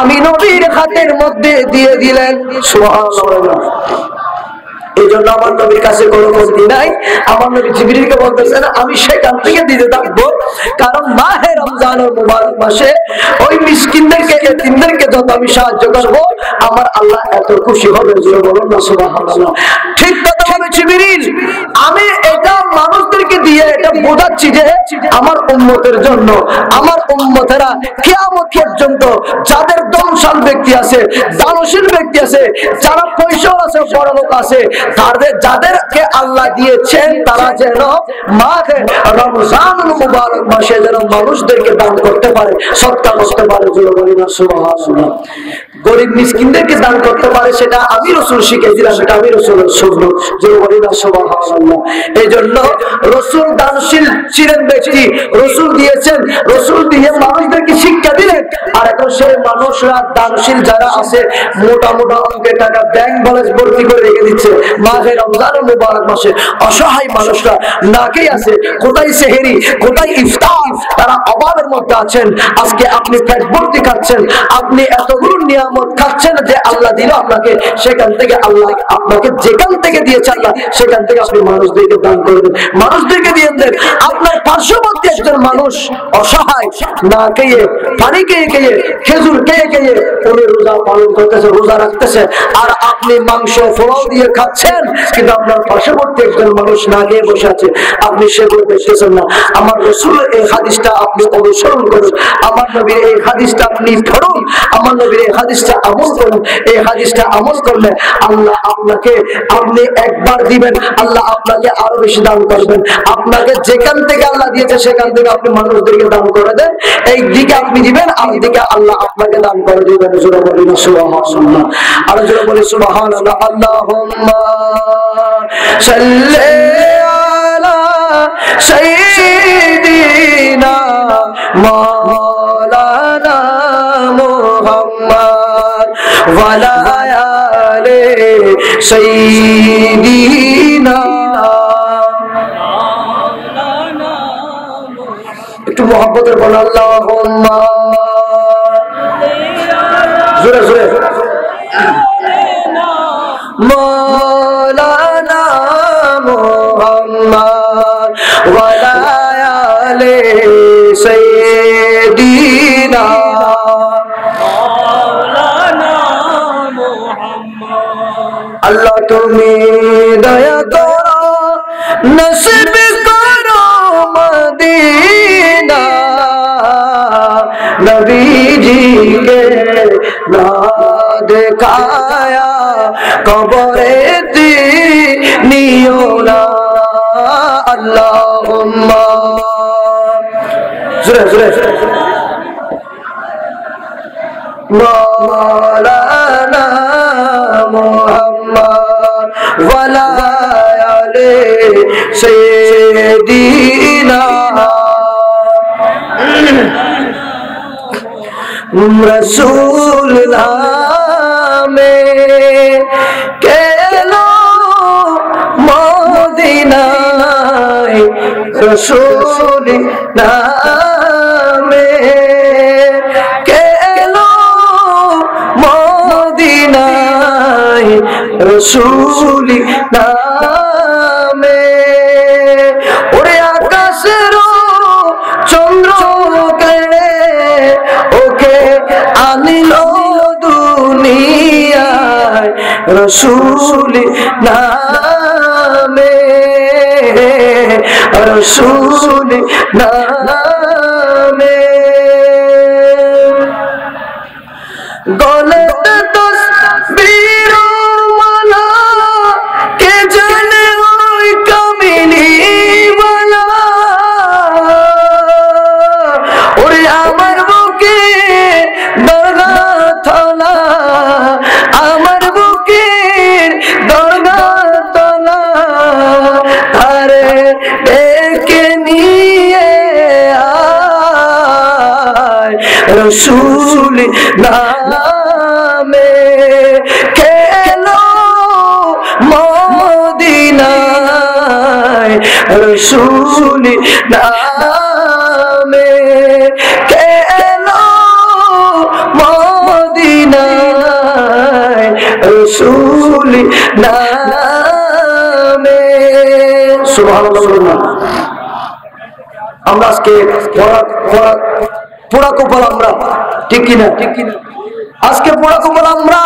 আমি নবীর হাতের মধ্যে দিয়ে দিলেন। সুবহানাল্লাহ। এই জন্য আমার নবীর কাছে কোনো কমতি নাই। আমার নবী জিবরিলকে বলতেছেন আমি সেখান থেকে দিতে থাকবো, কারণ মাহে রমজানের মুবারক মাসে ওই মিসকিনদেরকে, এতিমদেরকে যত আমি সাহায্য করবো আমার আল্লাহ এত খুশি হবে। যে বলুন না সুবহানাল্লাহ। ঠিক কথা হবে জিবরিল, আমি এটা মানুষদেরকে দিয়ে এটা বোঝাচ্ছি যে আমার উম্মতের জন্য, আমার উম্মতেরা কিয়ামত পর্যন্ত যাদের ধনশাল ব্যক্তি আছে, দানশীল ব্যক্তি আছে, যারা পয়সা আছে, বড়লোক আছে, তাদের যাদেরকে আল্লাহ দিয়েছেন তারা যেন মাহে রমজানুল মুবারক মাসে যেন মানুষদেরকে দান করতে পারে, সদকা করতে পারে। জোরে বলি না সুবহানাল্লাহ। গরিব মিসকিনদেরকে দান করতে পারে, সেটা আমি রাসূল শিখিয়ে দিলাম, সেটা আমি রাসূলের সুন্নাত। জোরে বলি না সুবহানাল্লাহ। এই জন্য রাসূল দানশীল ছিলেন ব্যক্তি, রাসূল দিয়েছেন, রাসূল দিয়ে মানুষদেরকে শিক্ষা দিলেন। আর এখন সেই মানুষরা দানশীল যারা আছে মোটা মোটা অঙ্কের টাকা ব্যাংক ব্যালেন্স ভর্তি করে রেখে দিচ্ছে। মাহে রমজানুল মুবারক মাসে অসহায় মানুষরা না খেয়ে আছে, কোথায় সেহরি, কোথায় ইফতার, তারা অভাবের মধ্যে আছেন। আজকে আপনি পেট ভর্তি খাচ্ছেন, আপনি এতগুলো নিয়ামত খাচ্ছেন যে আল্লাহ দিল আপনাকে, সেখান থেকে আল্লাহ আপনাকে যেখান থেকে দিয়েছে আল্লাহ সেখান থেকে আপনি মানুষদেরকে দান করে দেন, মানুষদেরকে দিয়ে দেন। আপনার পার্শ্ববর্তী একজন মানুষ অসহায়, না খেয়ে, পানি খেয়ে খেয়ে, খেজুর খেয়ে খেয়ে উনি রোজা পালন করতেছে, রোজা রাখতেছে, আর আপনি মাংস পোলাও দিয়ে খাচ্ছেন, কিন্তু আপনার পার্শ্ববর্তী একজন মানুষ না খেয়ে বসে আছে, আপনি সেগুলো দেখতেছেন না। আমার রাসূলের এই হাদিসটা আপনি অনুসরণ করুন, আমার নবীর এই হাদিসটা আপনি পড়ুন, আমার নবীর এই হাদিসটা আমল করুন। এই হাদিসটা আমল করলে আল্লাহ আপনাকে, আপনি একবার দিবেন, আল্লাহ আপনাকে আরো বেশি দান করবেন। আপনাকে যেখান থেকে আল্লাহ দিয়েছে সেখান থেকে আপনি মানুষদেরকে দান করে দেন, এই দিকে আপনি দিবেন, আর দিকে আল্লাহ আপনাকে দান করে দিবেন। জোরে বলি না সুবহানাল্লাহ। আর জোরে বলি সুবহানাল্লাহ। আল্লাহুম্মা সাল্লি আলা সাইয়্যিদিনা মাওলানা মুহাম্মদ ওয়া আলা আলি সাইয়্যিদিনা। একটু মুহাব্বতের বল আল্লাহুম্মা, জোরে জোরে, মাওলানা মুহাম্মদ ওয়া আলা আলি সাইয়্যিদিনা মাওলানা মুহাম্মদ। আল্লাহ তুমি দয়া করো, নসিব করো মদিনা, নবীজি কে না দেখায়া কবরে নিও না। আল্লাহুম্মা, জোরে জোরে, মাওলানা মুহাম্মদ ওয়া আলা সাইয়্যিদিনা রাসূল নামে কেলো মদিনায় রাসূল নামে কেলো মদিনায় রাসূল নামে ওরে আকাশের চন্দ্র কেড়ে ওকে আনিল দুনিয়ায় রাসূল নামে রাসূল নামে গলতে তসবির মালা কে জানে ওই কামিনী মালা ওরে আমার বুকে দরগা তলা আমার বুকের দরগা তলা আরে ডেকে নিয়ে আয় রাসূল নামে কেলো মদিনায় রাসূল নামে কেলো মদিনায় রাসূল নামে সুবহানাল্লাহ। আমরা আজকে পোড়া কপাল আমরা, ঠিক কিনা? আজকে পোড়া কপাল আমরা।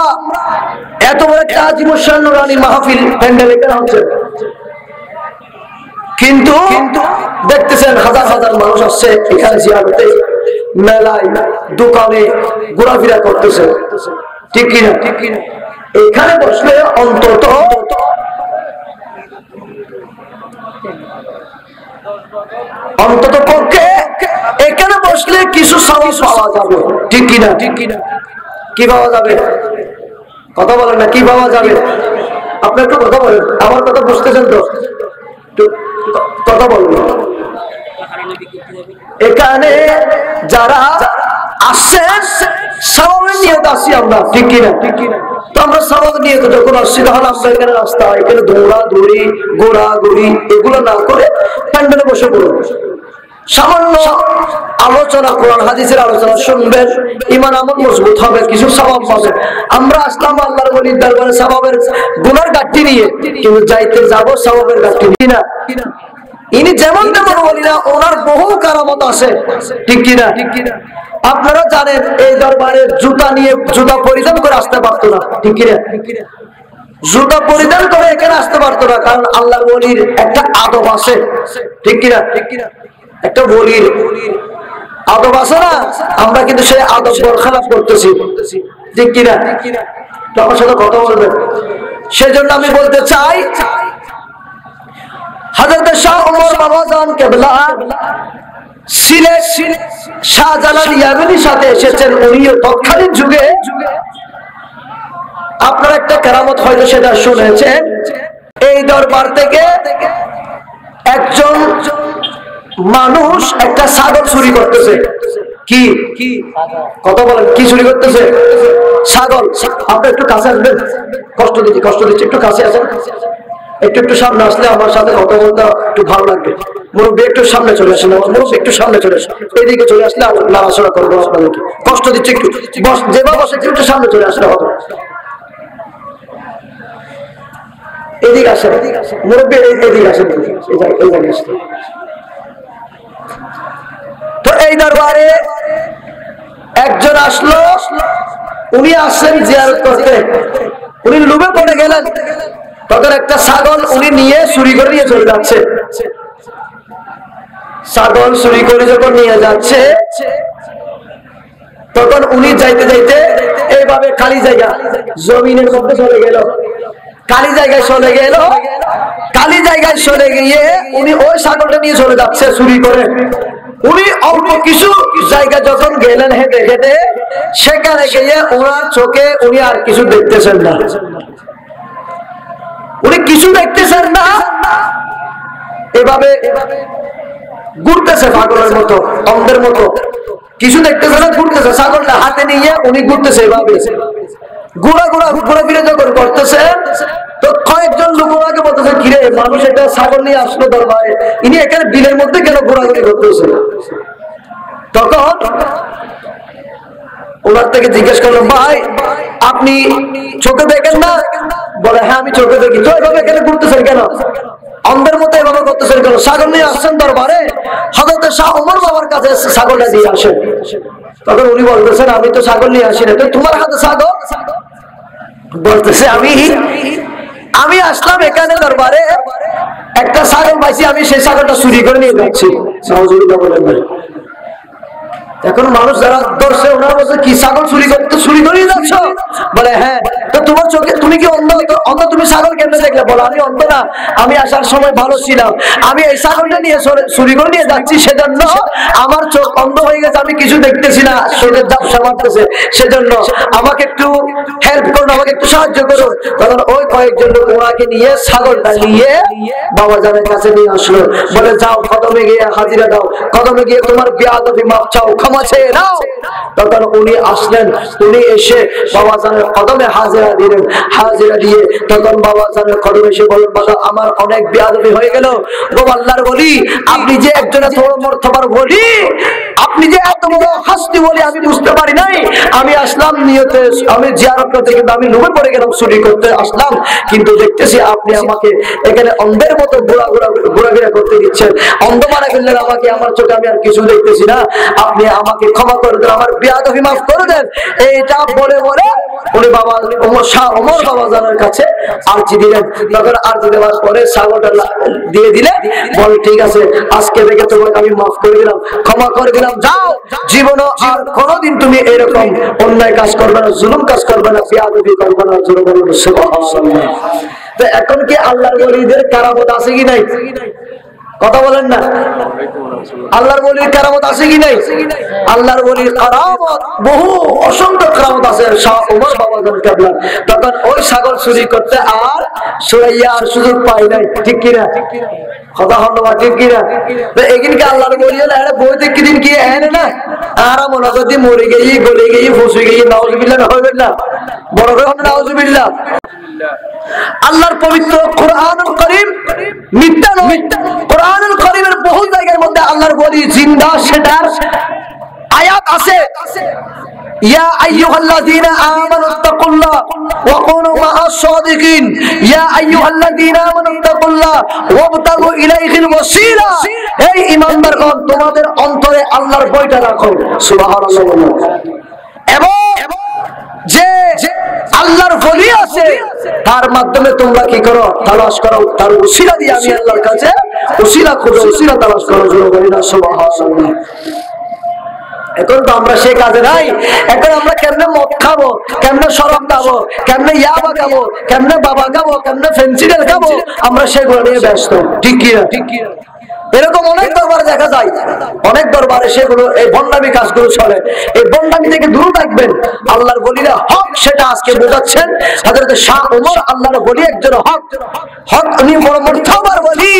এত বড় একটা আজিমুসান নুরানী মাহফিল প্যান্ডেল এখানে হচ্ছে, কিন্তু দেখতেছেন হাজার হাজার মানুষ আসছে এখানে জিয়ারতে, মেলায় দোকানে ঘোরাফেরা করতেছে, ঠিক কিনা? এখানে বসলে অন্তত পক্ষে এখানে বসলে কিছু সওয়াব পাওয়া যাবে, ঠিক কিনা? কি পাওয়া যাবে? কথা বলেন না, কি পাওয়া যাবে? আপনি একটু কথা বলেন, আমার কথা বুঝতেছেন তো? কথা বলুন। এখানে যারা আসছেন সওয়াবের নিয়ত আসি আমরা, ঠিক কিনা? তো আমরা সওয়াব নিয়ে যখন আসছি তাহলে আমরা এখানে রাস্তা, এখানে দৌড়াদৌড়ি ঘোরাঘুরি এগুলো না করে প্যান্ডেলে বসে পড়ুন, সামান্য আলোচনা, কোরআন হাদিসের আলোচনা শুনবেন, ঈমান আমল মজবুত হবে, কিছু সওয়াব পাবেন। আমরা আসলাম আল্লাহর ওলির দরবারে সওয়াবের গুনার গাঁটটি নিয়ে, কিন্তু যাইতে যাব সওয়াবের গাঁটটি নিয়ে না। ইনি যেমন তেমন বলি না, ওনার বহু কারামত আছে, ঠিক কিনা? আপনারা জানেন এই দরবারে জুতা নিয়ে, জুতা পরিধান করে আসতে পারতো না, ঠিক কিনা? জুতা পরিধান করে এখানে আসতে পারতো না, কারণ আল্লাহর ওলির একটা আদব আছে, ঠিক কিনা? একটা ওলির আদব আছে না, আমরা কিন্তু সেই আদব বরখেলাপ করতেছি, ঠিক কিনা? আমার সাথে কথা বলবেন। সেজন্য আমি বলতে চাই, হযরত শাহ ওমর বাবাজান কেবলা সিলেট শাহজালাল ইয়ামানির সাথে এসেছেন, উনিও তৎকালীন যুগে। আপনারা একটা কেরামত হয়তো সেটা শুনেছেন, এই দরবার থেকে একজন মানুষ একটা ছাগল চুরি করতেছে। কি কথা বলেন, কি চুরি করতেছে? ছাগল। আপনি একটু কাছে আসবেন, কষ্ট দিচ্ছি, একটু কাছে আসেন, একটু সামনে আসলে আমার সাথে কথা বলতে একটু ভালো লাগবে। মুরব্বী একটু সামনে চলে আসেন, মুরব্বী একটু সামনে চলে আসেন, এইদিকে চলে আসলে নাড়াচড়া করবো আপনাদেরকে, কষ্ট দিচ্ছে একটু, যেভাবে বসে একটু সামনে চলে আসলে হবে। এদিকে আসেন মুরব্বী, এদিকে আসেন, এই জায়গায় আসেন। তো এই দরবারে একজন আসলো, উনি আসছেন জিয়ারত করতে, উনি লোভে পড়ে গেলেন, তখন একটা ছাগল উনি নিয়ে চুরি করে নিয়ে চলে যাচ্ছে। ছাগল চুরি করে যখন নিয়ে যাচ্ছে, তখন উনি যাইতে যাইতে এইভাবে খালি জায়গা জমিনের মধ্যে চলে গেল, খালি জায়গায় চলে গিয়ে উনি ওই ছাগলটা নিয়ে চলে যাচ্ছে চুরি করে। উনি অল্প কিছু জায়গা যখন গেলেন হেঁটে হেঁটে, সেখানে গিয়ে ওনার চোখে উনি আর কিছু দেখতেছেন না, উনি কিছু দেখতেছেন না। এভাবে ঘুরতেছে পাগলের মতো, অন্ধের মতো, কিছু দেখতেছে না, ঘুরতেছে, ছাগলটা হাতে নিয়ে উনি ঘুরতেছে এভাবে ঘোরাফিরে যখন করতেছে, তো কয়েকজন লোক ওনাকে বলতেছে, কিরে মানুষ এটা ছাগল নিয়ে আসলো দরবারে, ইনি এখানে বিলের মধ্যে কেন ঘোরাঘুরি করতেছে? তখন ওনার থেকে জিজ্ঞেস করলো, ভাই আপনি চোখে দেখেন না? বলে হ্যাঁ আমি চোখে দেখি। তো এভাবে এখানে ঘুরতেছেন কেন? অন্ধের মতো এভাবে করতেছেন কেন? ছাগল নিয়ে আসছেন দরবারে, হযরত শাহ ওমর বাবার কাছে ছাগলটা দিয়ে আসেন। তখন উনি বলতেছেন, আমি তো ছাগল নিয়ে আসি না। তো তোমার হাতে ছাগল? বলতেছে, আমি আসলাম এখানে দরবারে, একটা ছাগল পাইছি, আমি সেই ছাগলটা চুরি করে নিয়ে যাচ্ছি। এখন মানুষ যারা ধরছে ওনারা বলছে, কি ছাগল চুরি করে যাচ্ছ? বলে হ্যাঁ। তো তোমার চোখে, তুমি কি অন্ধ? তুমি ছাগল কেমনে দেখলে? বলো আমি অন্ধ না, আমি আসার সময় ভালো ছিলাম, আমি এই ছাগলটা নিয়ে চুরি করে নিয়ে যাচ্ছি, সেজন্য আমার চোখ অন্ধ হয়ে গেছে, আমি কিছু দেখতেছি না, চোখের ঝাপসা মারতেছে, সেজন্য আমাকে একটু হেল্প করুন, আমাকে একটু সাহায্য করুন। তখন ওই কয়েকজন লোক ওনাকে নিয়ে ছাগলটা নিয়ে বাবা জানের কাছে নিয়ে আসলো। বলে যাও কদমে গিয়ে হাজিরা দাও, কদমে গিয়ে তোমার বেয়াদবি মাপ চাও, ক্ষমা চেয়ে নাও। তখন উনি আসলেন, উনি এসে বাবা জানের কদমে হাজিরা দিলেন। হাজিরা দিয়ে তখন বাবা জানের কদমে এসে বলেন, বাবা আমার অনেক বেয়াদবি হয়ে গেল গো আল্লাহর ওলি, আপনি যে একজন এত বড় মর্তবার ওলি, আপনি যে এত বড় হাস্তি বলি আমি বুঝতে পারি নাই। আমি আসলাম নিয়তে, আমি জিয়ারত করতে, কিন্তু আমি লোভে পড়ে গেলাম, চুরি করতে আসলাম, কিন্তু দেখতেছি আপনি আমাকে এখানে অন্ধের মতো ঘোরাফেরা করতে দিচ্ছেন, অন্ধ মারা ফেললেন আমাকে, আমার চোখে আমি আর কিছু দেখতেছি না, আপনি আমাকে ক্ষমা করে দেন, আমার বেয়াদবি মাফ করে দেন। এইটা বলে বলে উনি বাবা শাহ ওমর বাবা জানার কাছে আরজি দিলেন। তখন আরজি দেওয়ার পরে ছাগলটা দিয়ে দিলে, বল ঠিক আছে, আজকে থেকে তোমাকে আমি মাফ করে দিলাম, ক্ষমা করে দিলাম, যাও, জীবনে আর কোনোদিন তুমি এরকম অন্যায় কাজ করবে না, জুলুম কাজ করবে না, বেয়াদবি করবে না। সুবহানাল্লাহ। তো এখন কি আল্লাহর ওলিদের কারামত আছে কি নাই? কথা বলেন না, আল্লাহর ওলির কারামত আছে কি নাই? আল্লাহর ওলির কারামত বহু, অসংখ্য কারামত আছে শাহ ওমর বাবা জানের কেবলা। তখন ওই ছাগল চুরি করতে আর সুরাইয়া আর সুযোগ পাই নাই, ঠিক কিনা? কথা হলো বা ঠিক কিনা? তো এখানকে আল্লাহর ওলি হলে একটা বই দেখি দিন কি এনে না, আর মনে যদি মরে গেই, গলে গেই, ফসে গেই, নাউজুবিল্লাহ হইবেন না, বড় করে হবে নাউজুবিল্লাহ। আল্লাহর পবিত্র কোরআনুল কারীম মিথ্যা নয়, কোরআনুল কারীমের বহু জায়গার মধ্যে আল্লাহর ওলি জিন্দা সেটার আয়াত আছে। ইয়া আইয়ুহাল্লাযীনা আমানুত্তাকুল্লাহ ওয়া কুনু মা'আস সাদিকিন, ইয়া আইয়ুহাল্লাযীনা আমানুত্তাকুল্লাহ ওয়াবতাগু ইলাইহিল ওয়াসিলা। এই ঈমানদারগণ, তোমাদের অন্তরে আল্লাহর ভয়টা রাখো। সুবহানাল্লাহ। এবং যে আল্লাহর ওলি আছে তার মাধ্যমে তোমরা কি করো? তালাশ করো, তার ওসিলা দিয়ে আমি আল্লাহর কাছে ওসিলা খোঁজো, ওসিলা তালাশ করো। সুবহানাল্লাহ। এখন তো আমরা সে কাজে নাই। এখন আমরা কেমনে মদ খাবো, কেমনে শরাব খাবো, কেমনে ইয়াবা খাবো, কেমনে বাবা খাবো, কেমনে ফেন্সিডেল খাবো, আমরা সেগুলো নিয়ে ব্যস্ত, ঠিক কিনা? এরকম অনেক দরবারে দেখা যায়, অনেক দরবারে সেগুলো এই ভণ্ডামি কাজগুলো চলে। এই ভণ্ডামি থেকে দূরে থাকবেন। আল্লাহর ওলিরা হক সেটা আজকে বোঝাচ্ছেন হযরত শাহ ওমর। আল্লাহর ওলি একজন হক, হক উনি বড় মুর্তবার ওলি।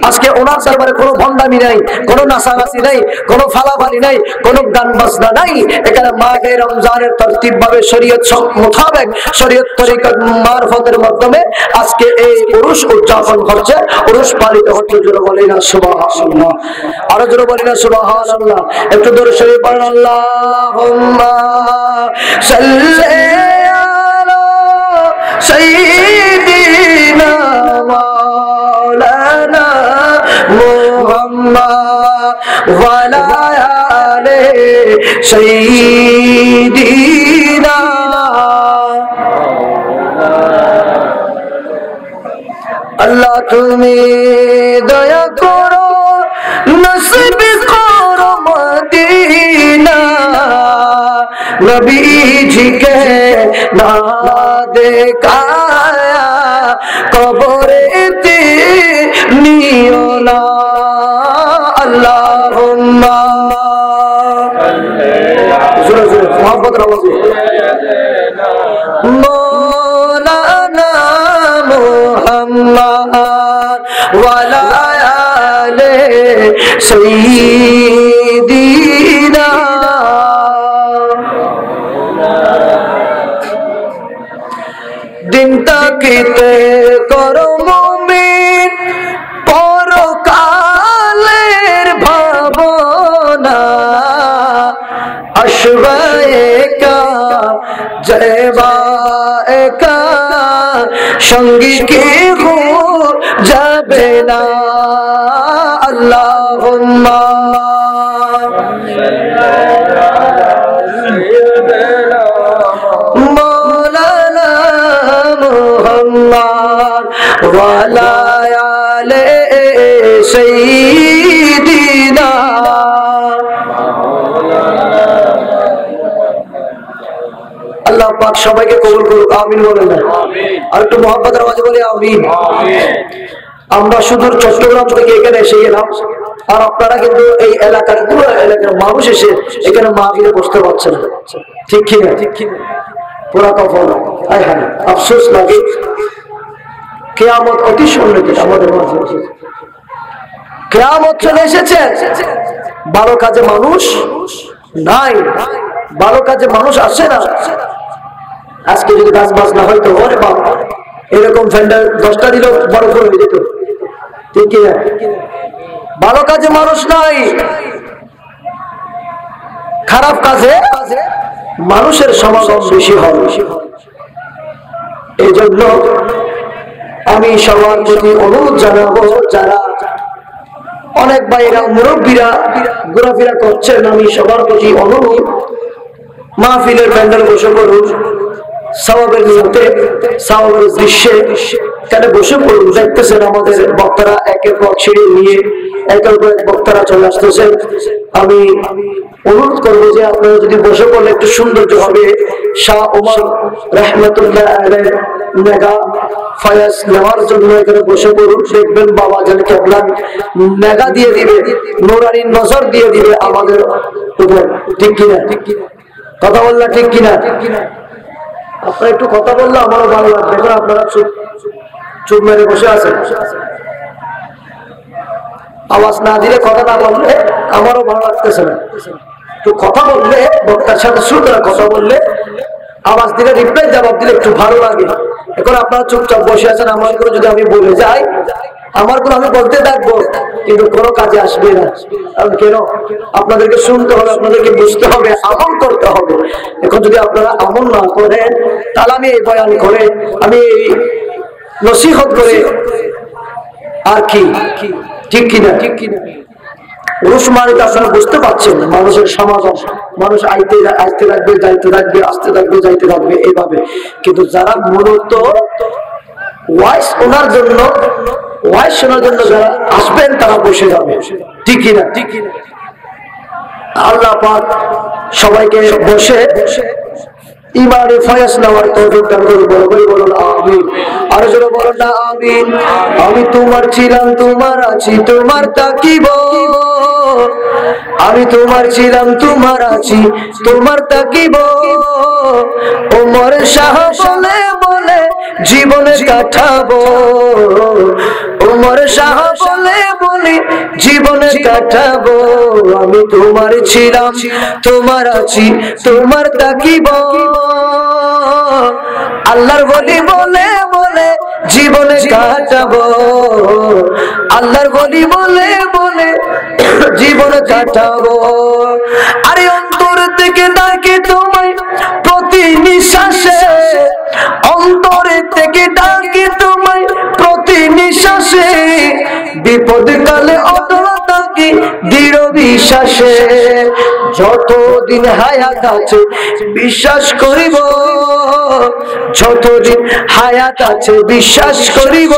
আজকে ওনার দরবারে কোনো ভণ্ডামি নাই, কোনো নাচানাচি নাই, কোনো ফালাফালি নাই, কোনো গান বাজনা নাই। এখানে মাহে রমজানের তরতিব ভাবে শরীয়ত মোতাবেক, শরীয়ত তরিকত মারফতের মাধ্যমে আজকে এই উরুস উদযাপন হচ্ছে, উরুস পালিত হচ্ছে। জোরে বলি না সুবহানাল্লাহ, আরো জোরে বলি না সুবহানাল্লাহ। একটু দরুদ শরীফ পড়েন, আল্লাহুম্মা সাল্লি আলা সাইয়্যিদিনা মাওলানা মুহাম্মদ ওয়া আলা আলি সাইয়্যিদিনা। আল্লাহ তুমি দয়া করো, নসিব করো মদিনা, নবীজিকে না দেখায়া কবরেতে নিও না। আল্লাহুম্মা জোরে জোরে মোহাম্মদ রাওয়াজি মাওলানা মুহাম্মদ ওয়া আলা সাইয়্যিদিনা দিন তাকিতে করো মুমিন পরকালের ভাবনা আসবে একা যাবা একা সঙ্গী কেহ যাবে না আল্লাহুম্মা মাওলানা মুহাম্মদ ওয়া আলা আলি সাইয়্যিদিনা আল্লাহ পাক সবাইকে কবুল করুক আমিন বলেন আর একটু মহব্বতের আওয়াজে বলি আমিন আমরা শুধু চট্টগ্রাম থেকে এখানে এসে গেলাম আর আপনারা কিন্তু এই এলাকার পুরো এলাকার মানুষ এসে এখানে মাহফিলে বসতে পারছেন ঠিক কি না পুরা কফল হায় হায় আফসোস লাগে কিয়ামত অতি সন্নিহিত আমাদের মাঝে কিয়ামত চলে এসেছে ভালো কাজে মানুষ নাই ভালো কাজে মানুষ আসে না আজকে যদি গাছ বাজ না হয়তো ওরে বাবা এরকম ফ্যান্ডার 10টা দিল বড় করে হয়ে যেত ঠিক কি না ভালো কাজে মানুষ নাই খারাপ কাজে মানুষের সমাগম বেশি হয় এই জন্য আমি সবার প্রতি অনুরোধ জানাবো যারা অনেক ভাইরা মুরব্বীরা ঘোরাফেরা করছেন আমি সবার প্রতি অনুরোধ মাহফিলের প্যান্ডেল বসে করুন সওয়াবের নিয়তে সওয়াবের দৃশ্যে কেন বসে পড়ুন দেখতেছেন আমাদের বক্তারা একের পর সিঁড়ি নিয়ে একের পর এক বক্তারা চলে আসতেছেন আমি অনুরোধ করবো যে আপনারা যদি বসে পড়লে একটু সৌন্দর্য হবে শাহ ওমর রহমতুল্লাহ আলাইহির মেগা ফায়াজ নেওয়ার জন্য এখানে বসে পড়ুন দেখবেন বাবা যেন কেবলা মেগা দিয়ে দিবে নুরানি নজর দিয়ে দিবে আমাদের উপর ঠিক কিনা কথা বললা ঠিক কিনা আপনারা একটু কথা বললে আমারও ভালো লাগবে এখন আপনারা চুপ মেরে বসে আছেন আওয়াজ না দিলে কথা না বললে আমারও ভালো লাগতেছে না একটু কথা বললে বক্তার সাথে শ্রোতারা কথা বললে আওয়াজ দিলে রিপ্লাই জবাব দিলে একটু ভালো লাগে এখন আপনারা চুপচাপ বসে আছেন আমার করে যদি আমি বলে যাই আমার কোনো আমি বলতে থাকবো কিন্তু কোনো কাজে আসবে না কারণ কেন আপনাদেরকে শুনতে হবে আপনাদেরকে বুঝতে হবে আমল করতে হবে এখন যদি আপনারা আমল না করেন তাহলে আমি এই বয়ান করে আমি এই নসিহত করে আর কি ঠিক কিনা রুশমারিতে আপনারা বুঝতে পারছেন মানুষের সমাগম মানুষ আসতে থাকবে যাইতে থাকবে আসতে থাকবে যাইতে থাকবে এইভাবে কিন্তু যারা মূলত ওয়াইস ওনার জন্য ওয়াইস শোনার জন্য যারা আসবেন তারা বসে যাবে ঠিক কিনা আল্লাহ পাক সবাইকে বসে ইমানে ফয়স নেওয়ার তৌফিক দান করুন বলুন আমিন আর জোরে বলুন না আমিন আমি তোমার ছিলাম তোমার আছি তোমার তাকিব আমি তোমার ছিলাম তোমার আছি তোমার তাকিব ওমর শাহ বলে বলে জীবনে কাটাবো ওমর শাহ বলে বলে জীবনে কাটাবো আমি তোমার ছিলাম তোমার আছি তোমার তাকিব আল্লাহর বলি বলে বলে জীবনে কাটাবো আল্লাহর বলি বলে বলে জীবনে কাটাবো আরে অন্তর থেকে ডাকে তোমায় প্রতি নিঃশ্বাসে অন্তরে থেকে ডাকে তোমায় প্রতি নিঃশ্বাসে বিপদ কালে অটল থাকি দৃঢ় বিশ্বাসে যতদিন হায়াত আছে বিশ্বাস করিব যতদিন হায়াত আছে বিশ্বাস করিব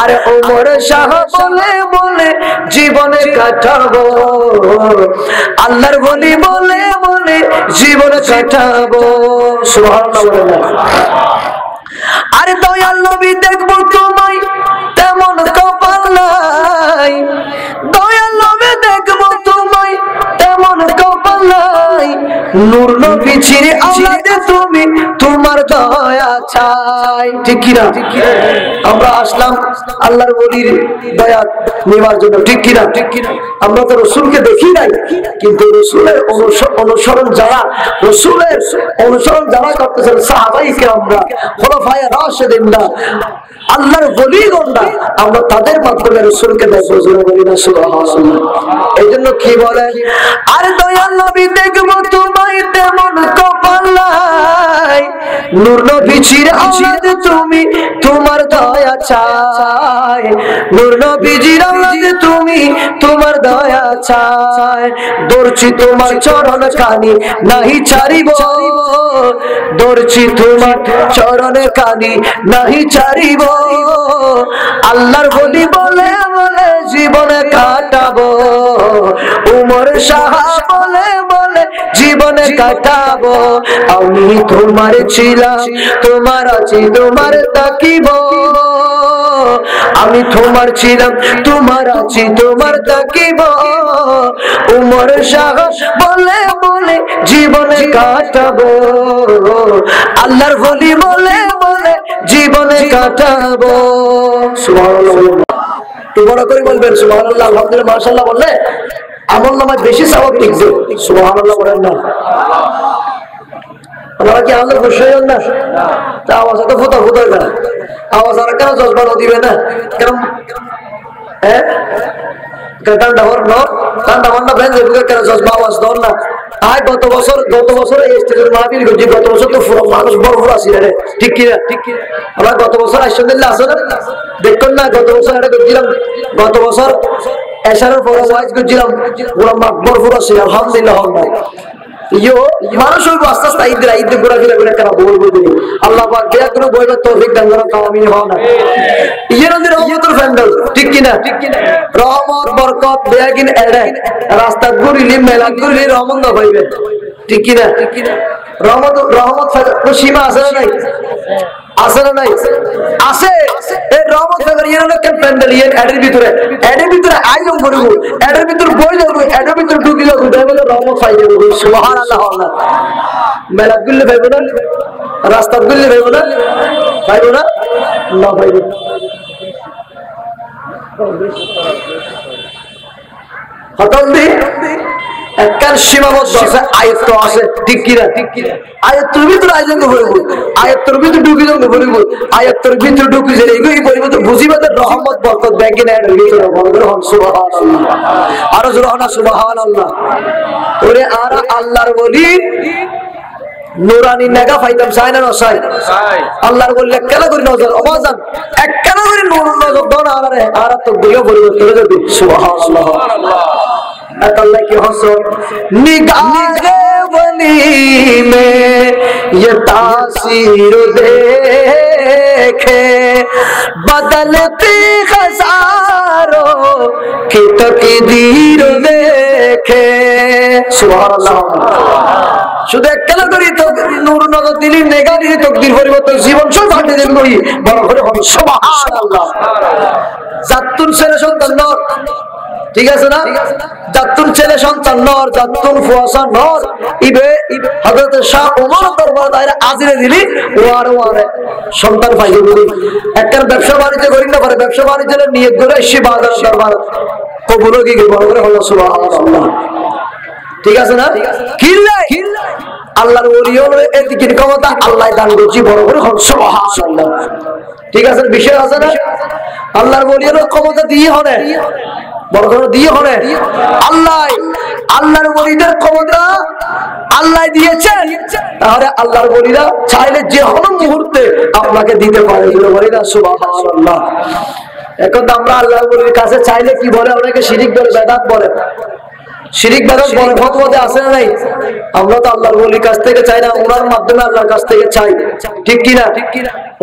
আর ওমর শাহ বলে বলে জীবনে কাটাবো আল্লাহর বলি বলে বলে জীবনে কাটাবো সুবহানাল্লাহ আরে দয়াল নবী দেখবো তোমায় তেমন কপাল নাই দয়াল নবী দেখবো তোমায় তেমন কপাল নাই নূর নবীজির আওলাদে তুমি, তোমার দয়া চাই। ঠিক কিনা? আমরা আসলাম আল্লাহর ওলির দয়া নেওয়ার জন্য। ঠিক কিনা? আমরা তো রাসূলকে দেখি নাই, কিন্তু রাসূলের অনুসরণ যারা, রাসূলের অনুসরণ যারা করতেছেন, সাহাবায়ে কেরামরা, খুলাফায়ে রাশিদিনরা, আল্লাহর ওলিগণরা, আমরা তাদের মাধ্যমে রাসূলকে দেখব। সুবহানাল্লাহ। এইজন্য কি বলেন, আর দয়াল নবী দেখব তোমায় তেমন কপাল নাই, নূর নবীজির আওলাদ তুমি, তোমার দয়া চাই, নূর নবীজির আওলাদ তুমি, তোমার দয়া চাই। দর্জি তোমার চরণ কানি নাহি ছাড়িব, দর্জি তোমার চরণ কানি নাহি ছাড়িব, আল্লাহর ওলি বলে বলে জীবনে কাটাবো, উমর শাহ বলে বলে জীবনে কাটাবো। আমি তোমার ছিলাম, তোমার আছি, তোমার তাকিব, আমি তোমার ছিলাম, তোমার আছি, তোমার তাকিব, উমর শাহ বলে বলে জীবনে কাটাবো, আল্লাহর ওলি বলে বলে জীবনে কাটাবো। সুবহানাল্লাহ। তো বড় করে বলবেন সুবহানাল্লাহ, আলহামদুলিল্লাহ, মাশাআল্লাহ বললে আমল নামায় বেশি সওয়াব লিখবে। সুবহানাল্লাহ বলেন না? আপনারা কি আল্লাহ খুশি হন না? তা আওয়াজ তো ফুটা ফুটার না, আওয়াজ আর কেন জজবানো দিবে না? কেন হ্যাঁ কান্ডা হর ন কান্ডা মান্না ভেঙে ঢুকে কেন জজবা আওয়াজ দর না? আয় গত বছর এই স্টেজের মাহফিল করছি, গত বছর তো পুরো মানুষ বড় আসি রে। ঠিক কি না? আমরা গত বছর আইসুল্লাহ আসে না, দেখুন না, গত বছর এটা করছিলাম, গত বছর এশারের পরে ওয়াইজ করছিলাম, পুরো মাকবর পুরো আসি, আলহামদুলিল্লাহ। মানুষ হইব আস্তে আস্তে ঈদ ঘোরাফেরা করে কেন বলবো দিন আল্লাহ পাক দেয়া কোনো বইবার তৌফিক দান করেন, কামিন হও না। ইয়ের রহমতের ফ্যান্ডেল। ঠিক কিনা? রহমত বরকত দেয়া কিন এড়ে রাস্তা ঘুরিলি মেলা ঘুরিলি রহমত না পাইবে। ঠিক কিনা? রহমত সীমা আছে না নাই? আছে না নাই? আছে। এই রহমত ফেভার ইয়ের লোকের প্যান্ডেল ইয়ের এডের ভিতরে আইজম করব, এডের ভিতর বই যাবো, এডের ভিতর ঢুকি যাবো, তাই বলে রহমত পাই যাবো। সুবহানাল্লাহ। আল্লাহ মেলা গুলি ভাইব না, রাস্তা গুলি ভাইব না, ভাইব না, না ভাইব হতন্দি একখান সীমাবদ্ধ আছে, আয়ত্ত আছে। ঠিক কিনা? আয়ত্তর ভিতরে আয়োজন করব, আয়ত্তর ভিতরে ঢুকি যাবো করব, আয়ত্তর ভিতরে ঢুকি যে এগুলি করব তো বুঝিবাদের রহমত বরকত ব্যাংকে নেয় ভিতরে বন্ধ হন। সুবহানাল্লাহ। আরো জোরে হন সুবহানাল্লাহ। ওরে আর আল্লাহর ওলি নুরানি নেগা পাইতাম, চাই না চাই? আল্লাহর বললে কেন করি নজর অবাজান এক কেন করি নূর নজর দন আরে আর তো দিও পরিবর্তন হয়ে যাবে। সুবহানাল্লাহ। अल्लाह की हसन निगाहे वली में ये तासीर देखे, बदलती हजारों की तकदीर देखे। सुभान শুধু একলা করি তো নূর নজর দিলি নেগা দিলি তকদির পরিবর্তন জীবন সব ভাঙে দেন করি বড় করে হবে। সুবহানাল্লাহ। জাতুন ছেলে সন্তান নর, ঠিক আছে না? জাতুন ছেলে সন্তান নর, জাতুন ফুয়াসা নর, ইবে হযরত শাহ ওমর দরবার দায়রা আজিরে দিলি ওয়ারে সন্তান পাইবে বলি। একবার ব্যবসা বাণিজ্য করি না পারে, ব্যবসা বাণিজ্যের নিয়ত করে এসে বাজার দরবার কবুল হয়ে গিয়ে বড় করে হলো। সুবহানাল্লাহ। ঠিক আছে না? আল্লাহর ওলির এদিকের ক্ষমতা আল্লাহ দান করছি, বড় করে হন। সুবহানাল্লাহ। ঠিক আছে? বিষয় আছে না? আল্লাহর ওলির ক্ষমতা দিয়ে হনে বড় করে দিয়ে হনে আল্লাহর ওলিদের ক্ষমতা আল্লাহ দিয়েছেন, তাহলে আল্লাহর ওলিরা চাইলে যে কোনো মুহূর্তে আপনাকে দিতে পারে। বলি না সুবহানাল্লাহ। এখন আমরা আল্লাহর ওলির কাছে চাইলে কি বলে? অনেকে শিরিক বলে, বেদাত বলে। শিরিক বেদাত বলে ফতোয়াতে আছে না নাই? আমরা তো আল্লাহর ওলির কাছ থেকে চাই না, ওনার মাধ্যমে আল্লাহর কাছ থেকে চাই। ঠিক কিনা?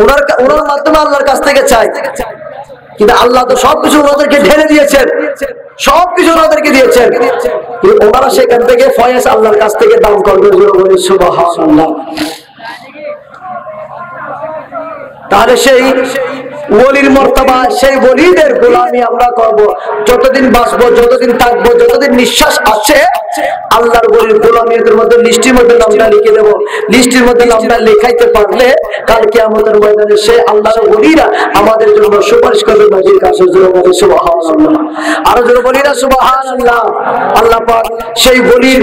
ওনার মাধ্যমে আল্লাহর কাছ থেকে চাই, কিন্তু আল্লাহ তো সবকিছু ওনাদেরকে ঢেলে দিয়েছেন, সবকিছু ওনাদেরকে দিয়েছেন, কিন্তু ওনারা সেখান থেকে ফয়েজ আল্লাহর কাছ থেকে দান করবে। সুবহানাল্লাহ। তাহলে সেই ওলির মর্তবা, সেই ওলিদের গোলামি আমরা করব। যতদিন বাঁচবো, যতদিন থাকবো, যতদিন নিঃশ্বাস আছে, আল্লাহর ওলির গোলামিদের মধ্যে লিস্টের মধ্যে নামটা লিখে দেব। লিস্টের মধ্যে নামটা লেখাইতে পারলে কাল কিয়ামতের ময়দানে সে আল্লাহর ওলিরা আমাদের জন্য সুপারিশ করবে নবীর কাছে। জোরে বলি সুবহানাল্লাহ, আরো জোরে বলি না সুবহানাল্লাহ। আল্লাহ পাক সেই ওলির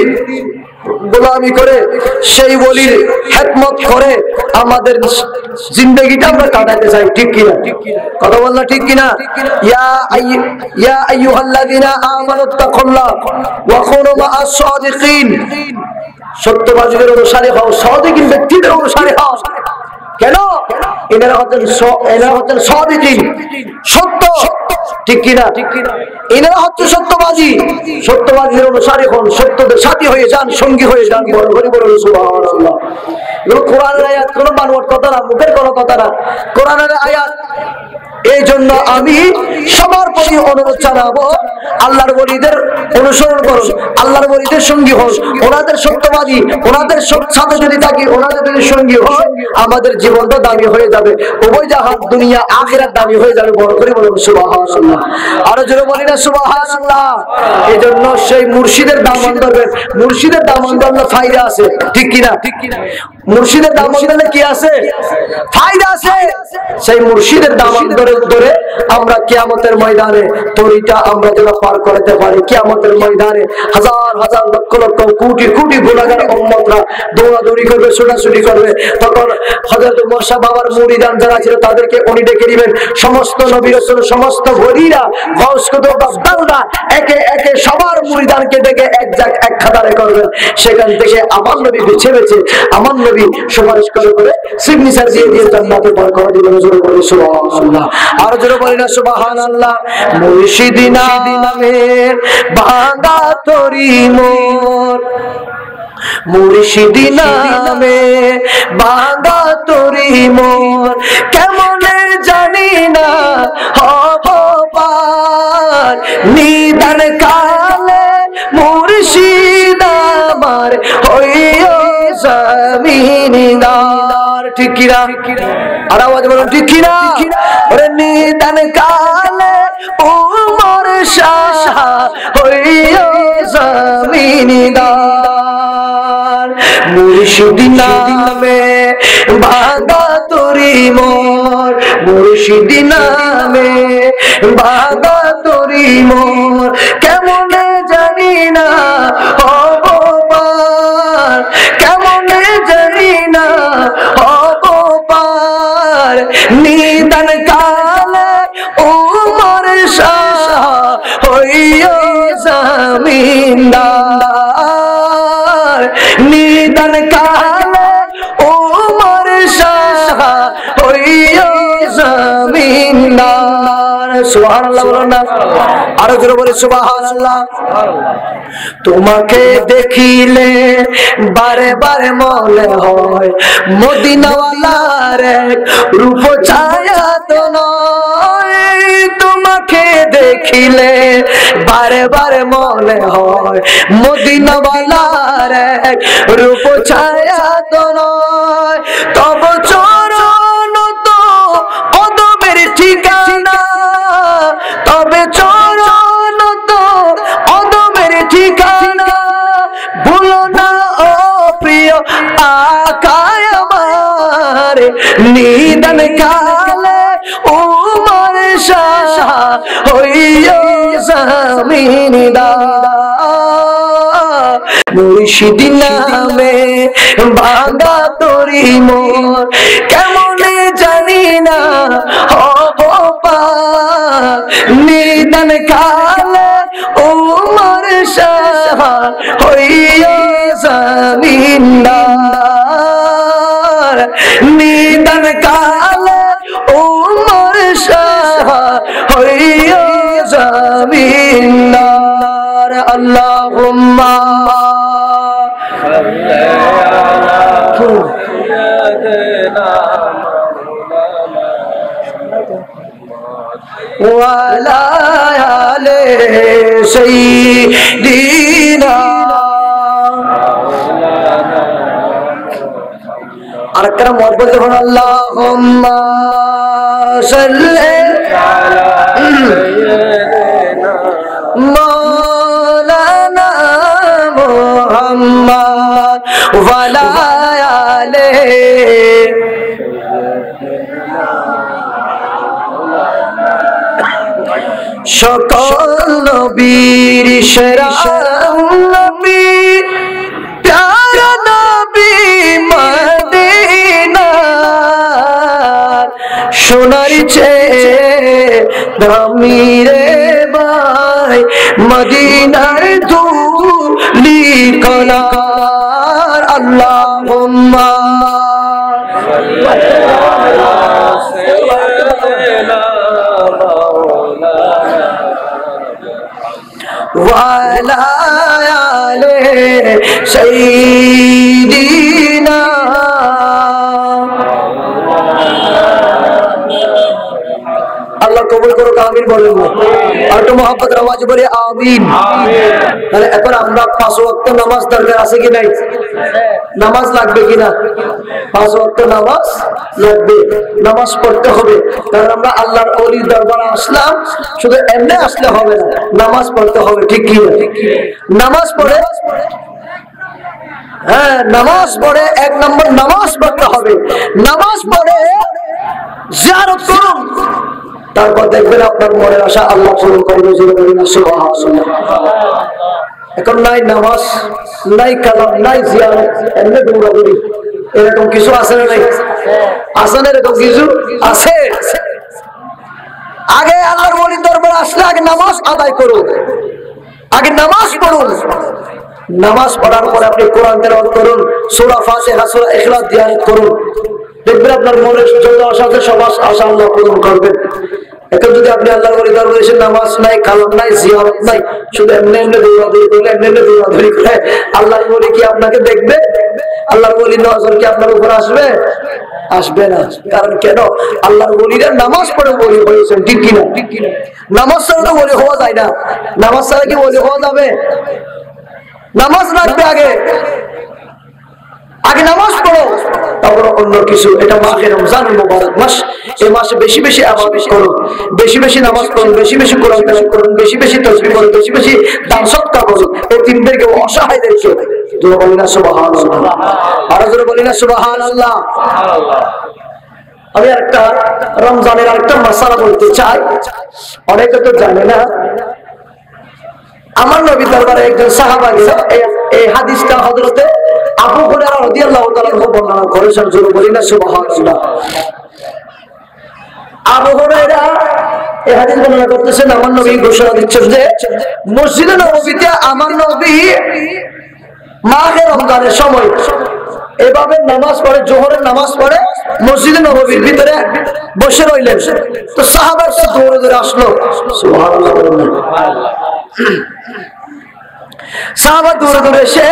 গোলামি করে, সেই ওলির খেদমত করে আমাদের জিন্দেগিটা আমরা কাটাতে চাই, ঠিক কিনা? কথা বললা ঠিক কিনা? ইয়া আইয়ুহাল্লাযিনা আমানুত্তাকুল্লাহ ওয়া কুনু মা'আস সাদিকিন, সত্যবাদীদের অনুসারী হও, সাদিকিন ব্যক্তিদের অনুসারী হও। কেন? এনারা হচ্ছেন সাদিকিন, সত্য, ঠিক কিনা? এনারা হচ্ছে সত্যবাদী। সত্যবাদীদের অনুসারী হন, সত্যদের সাথী হয়ে যান, সঙ্গী হয়ে যান। বড় করে বলুন সুবহানাল্লাহ। এগুলো কোরআনের আয়াত, কোনো বানোয়াট কথা না, মুখের কোনো কথা না, কোরআনের আয়াত। এই জন্য আমি সবার প্রতি অনুরোধ জানাবো, আল্লাহর ওলিদের অনুসরণ করুন, আল্লাহর ওলিদের সঙ্গী হন, ওনাদের সত্যবাদী, ওনাদের সাথে যদি থাকি, ওনাদের যদি সঙ্গী হন, আমাদের জীবনটা দামি হয়ে যাবে, উভয় জাহান দুনিয়া আখিরাত দামি হয়ে যাবে। বড় করে বলুন সুবহানাল্লাহ, আরো জোরে বলি না সুবহানাল্লাহ। এই জন্য সেই মুর্শিদের দামান ধরবেন, মুর্শিদের দামান ধরলে ফায়দা আছে, ঠিক কিনা? মুর্শিদের দামান ধরলে কি আছে? ফায়দা আছে। সেই মুর্শিদের দামান ধরে আমরা কিয়ামতের ময়দানে তরিটা আমরা যেন পার করতে পারি। কিয়ামতের ময়দানে হাজার হাজার লক্ষ লক্ষ কোটি কোটি গুনাহগার উম্মতরা দৌড়াদৌড়ি করবে, ছোটাছুটি করবে। তখন হযরত মুসা বাবার মুরিদান যারা ছিল তাদেরকে উনি ডেকে দিবেন। সমস্ত নবী রাসূল, সমস্ত ওলিরা, গাউস কুতুব বাগদাদরা একে একে সবার মুরিদানকে ডেকে এক খাতারে করবেন। সেখান থেকে আমার নবী বেছে বেছে আমার নবী সুপারিশ করে সিগনেচার দিয়ে জান্নাতে পার করে দিবেন। জোরে বলি সুবহানাল্লাহ, আর জোরে বলি না সুবহানাল্লাহ। মুর্শিদি নামের ভাঙা তরি মোর, মুর্শিদি নামে ভাঙা তরি মোর, কেমনে জানি না হব পার, নিদান কালে মুর্শিদ আমার হইও জমিনদার, ঠিক কিনা? আর আওয়াজ বলুন ঠিক কিনা? ওরে নিদান কালে উমর শাহ হইও জমিনদার, মুর্শিদি নামে ভাঙা তরি মোর, মুর্শিদি নামে ভাঙা তরি মোর, কেমনে জানি না হব পার, কেমনে জানি না হব পার, নিদান কালে উমর শাহ হইও জমিনদার, নিদান কালে উমর শাহ হইও জমিনদার। সুবহানাল্লাহ বলুন না, আরো জোরে বলি সুবহানাল্লাহ। তোমাকে দেখিলে বারে বারে মনে হয় মদিনাওয়ালার রূপ ছায়া তো নয়, তোমাকে দেখিলে বারে বারে মনে হয় মদিনাওয়ালার রূপ ছায়া তো নয়, তব চরণ তো অদমের ঠিকানা, তবে চরণ তো অদমের ঠিকানা, ভুলো না ও প্রিয় আকায় আমার, নিদান কালে উমর শাহ হইও জমিনদার, মুর্শিদি নামে ভাঙা তরি মোর, কেমনে জানি না হব পার, নিদান কালে উমর শাহ হইও জমিনদার, নিদান কালে উমর শাহ হইও জমিনদার। আল্লাহুম্মা ওয়ালা আলে সাইয়্যিদিনা, আর কারা মত বলতে হন আল্লাহুম্মা সাল্লি মাওলানা মুহাম্মদ ওয়া আলা আলিহি সকল নবীর সেরা নবী প্যারা নবী মদিনার সোনার চেয়ে দামি রে ভাই মদিনার ধুলি কণার আল্লাহুম্মা وعلى آل سيدنا আল্লাহ কবুল করুক আমিন বলেন আর একটু মহব্বতের আওয়াজে বলি আমিন তাহলে এখন আমরা 5 ওয়াক্ত নামাজ দরকার আছে কি নাই নামাজ লাগবে কিনা 5 ওয়াক্ত নামাজ লাগবে নামাজ পড়তে হবে কারণ আমরা আল্লাহর ওলির দরবারে আসলাম শুধু এমনি আসলে হবে না নামাজ পড়তে হবে ঠিক কি নামাজ পড়ে হ্যাঁ নামাজ পড়ে এক নম্বর নামাজ পড়তে হবে নামাজ পড়ে জিয়ারত করুন তারপর দেখবেন আপনার মনের আশা আল্লাহ পূরণ করবে সুবহানাল্লাহ এখন নাই নামাজ নাই কালাম নাই জিয়ারত এমনি দৌড়াদৌড়ি এরকম কিছু আছে না নাই আছে না এরকম কিছু আছে আগে আল্লাহর ওলির দরবারে আসলে আগে নামাজ আদায় করুন আগে নামাজ পড়ুন নামাজ পড়ার পরে আপনি কোরআন তেলাওয়াত করুন সূরা ফাতিহা সূরা ইখলাস জিয়ারত করুন দেখবেন আপনার মনের যত আশা আছে সব আশা আল্লাহ পূরণ করবেন এখন যদি আপনি আল্লাহর ওলির দরবারে এসে নামাজ নাই কালাম নাই জিয়ারত নাই শুধু এমনি এমনি দৌড়াদৌড়ি করলে এমনি এমনি দৌড়াদৌড়ি করে আল্লাহর ওলি কি আপনাকে দেখবে আল্লাহর ওলির নজর কি আপনার উপর আসবে আসবে না কারণ কেন আল্লাহর ওলিরা নামাজ পড়ে ওলি হয়েছেন ঠিক কিনা নামাজ ছাড়া তো ওলি হওয়া যায় না নামাজ ছাড়া কি ওলি হওয়া যাবে নামাজ রাখবে আগে আগে নামাজ পড়ো তারপর অন্য কিছু এটা মাহে রমজানুল মুবারক মাস এই মাসে বেশি বেশি ইবাদত করুন বেশি বেশি নামাজ পড়ুন বেশি বেশি কোরআন তেলাওয়াত করুন বেশি বেশি তাসবিহ করুন বেশি বেশি দান সদকা করুন এতিমদেরকে অসহায়দেরকে জোরে বলি না সুবহানাল্লাহ আর জোরে বলি না সুবহানাল্লাহ আমি আরেকটা রমজানের আরেকটা মাসালা বলতে চাই অনেকে তো জানে না আমার নবী দরবারে একজন সাহাবা গেল এই হাদিসটা হযরতে আবু হুরায়রা রাদিয়াল্লাহু তাআলা বর্ণনা করেছেন জোরে বলি না সুবহানাল্লাহ আবু হুরায়রা এই হাদিস বর্ণনা করতেছেন আমার নবী ঘোষণা দিচ্ছেন যে মসজিদে নববীতে আমার নবী মাহে রমজানের সময় এভাবে নামাজ পড়ে জোহরের নামাজ পড়ে মসজিদে নববীর ভিতরে বসে রইলেন তো সাহাবারা দৌড়ে দৌড়ে আসলো সুবহানাল্লাহ সাহাবা দৌড়ে দৌড়ে এসে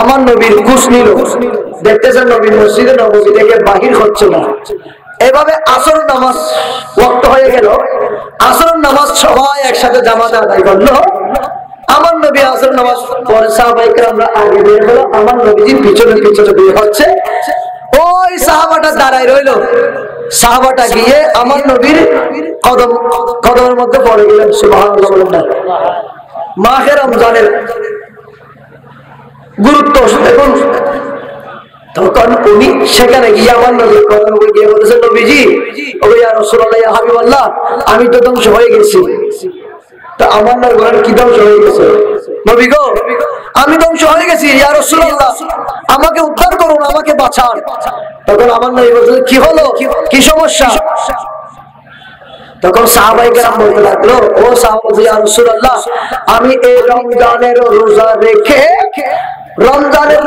আমার নবীর খোঁজ নিল দেখতেছেন নবী মসজিদে নববী থেকে বাহির হচ্ছে না এভাবে আসর নামাজ ওয়াক্ত হয়ে গেল আসর নামাজ সবাই একসাথে জামাতে আদায় করলো আমার নবী আসর নামাজ পড়ে সাহাবায়ে কেরামরা আগে বের হলো আমার নবীজির পিছনে পিছনে বের হচ্ছে ওই সাহাবাটা দাঁড়ায় রইল সাহাবাটা গিয়ে আমার নবীর কদমের মধ্যে পড়ে গেলেন সুবহানাল্লাহ বলেন না মাহে রমজানের গুরুত্ব দেখুন তখন উনি সেখানে গিয়ে আমার নবীর কদমে গিয়ে বলেছেন নবীজি ও ইয়া রাসূলুল্লাহ ইয়া হাবিবাল্লাহ আমি তো ধ্বংস হয়ে গেছি তা আমার নবী বলেন কি ধ্বংস হয়ে গেছে নবী গো আমি ধ্বংস হয়ে গেছি ইয়া রাসূলুল্লাহ আমাকে উদ্ধার করুন আমাকে বাঁচান তখন আমার নবী বলেন কি হলো কি সমস্যা তখন সাহাবায়ে কেরাম বলতে লাগলো ও সাহাবা ইয়া রাসূলুল্লাহ আমি এই রমজানের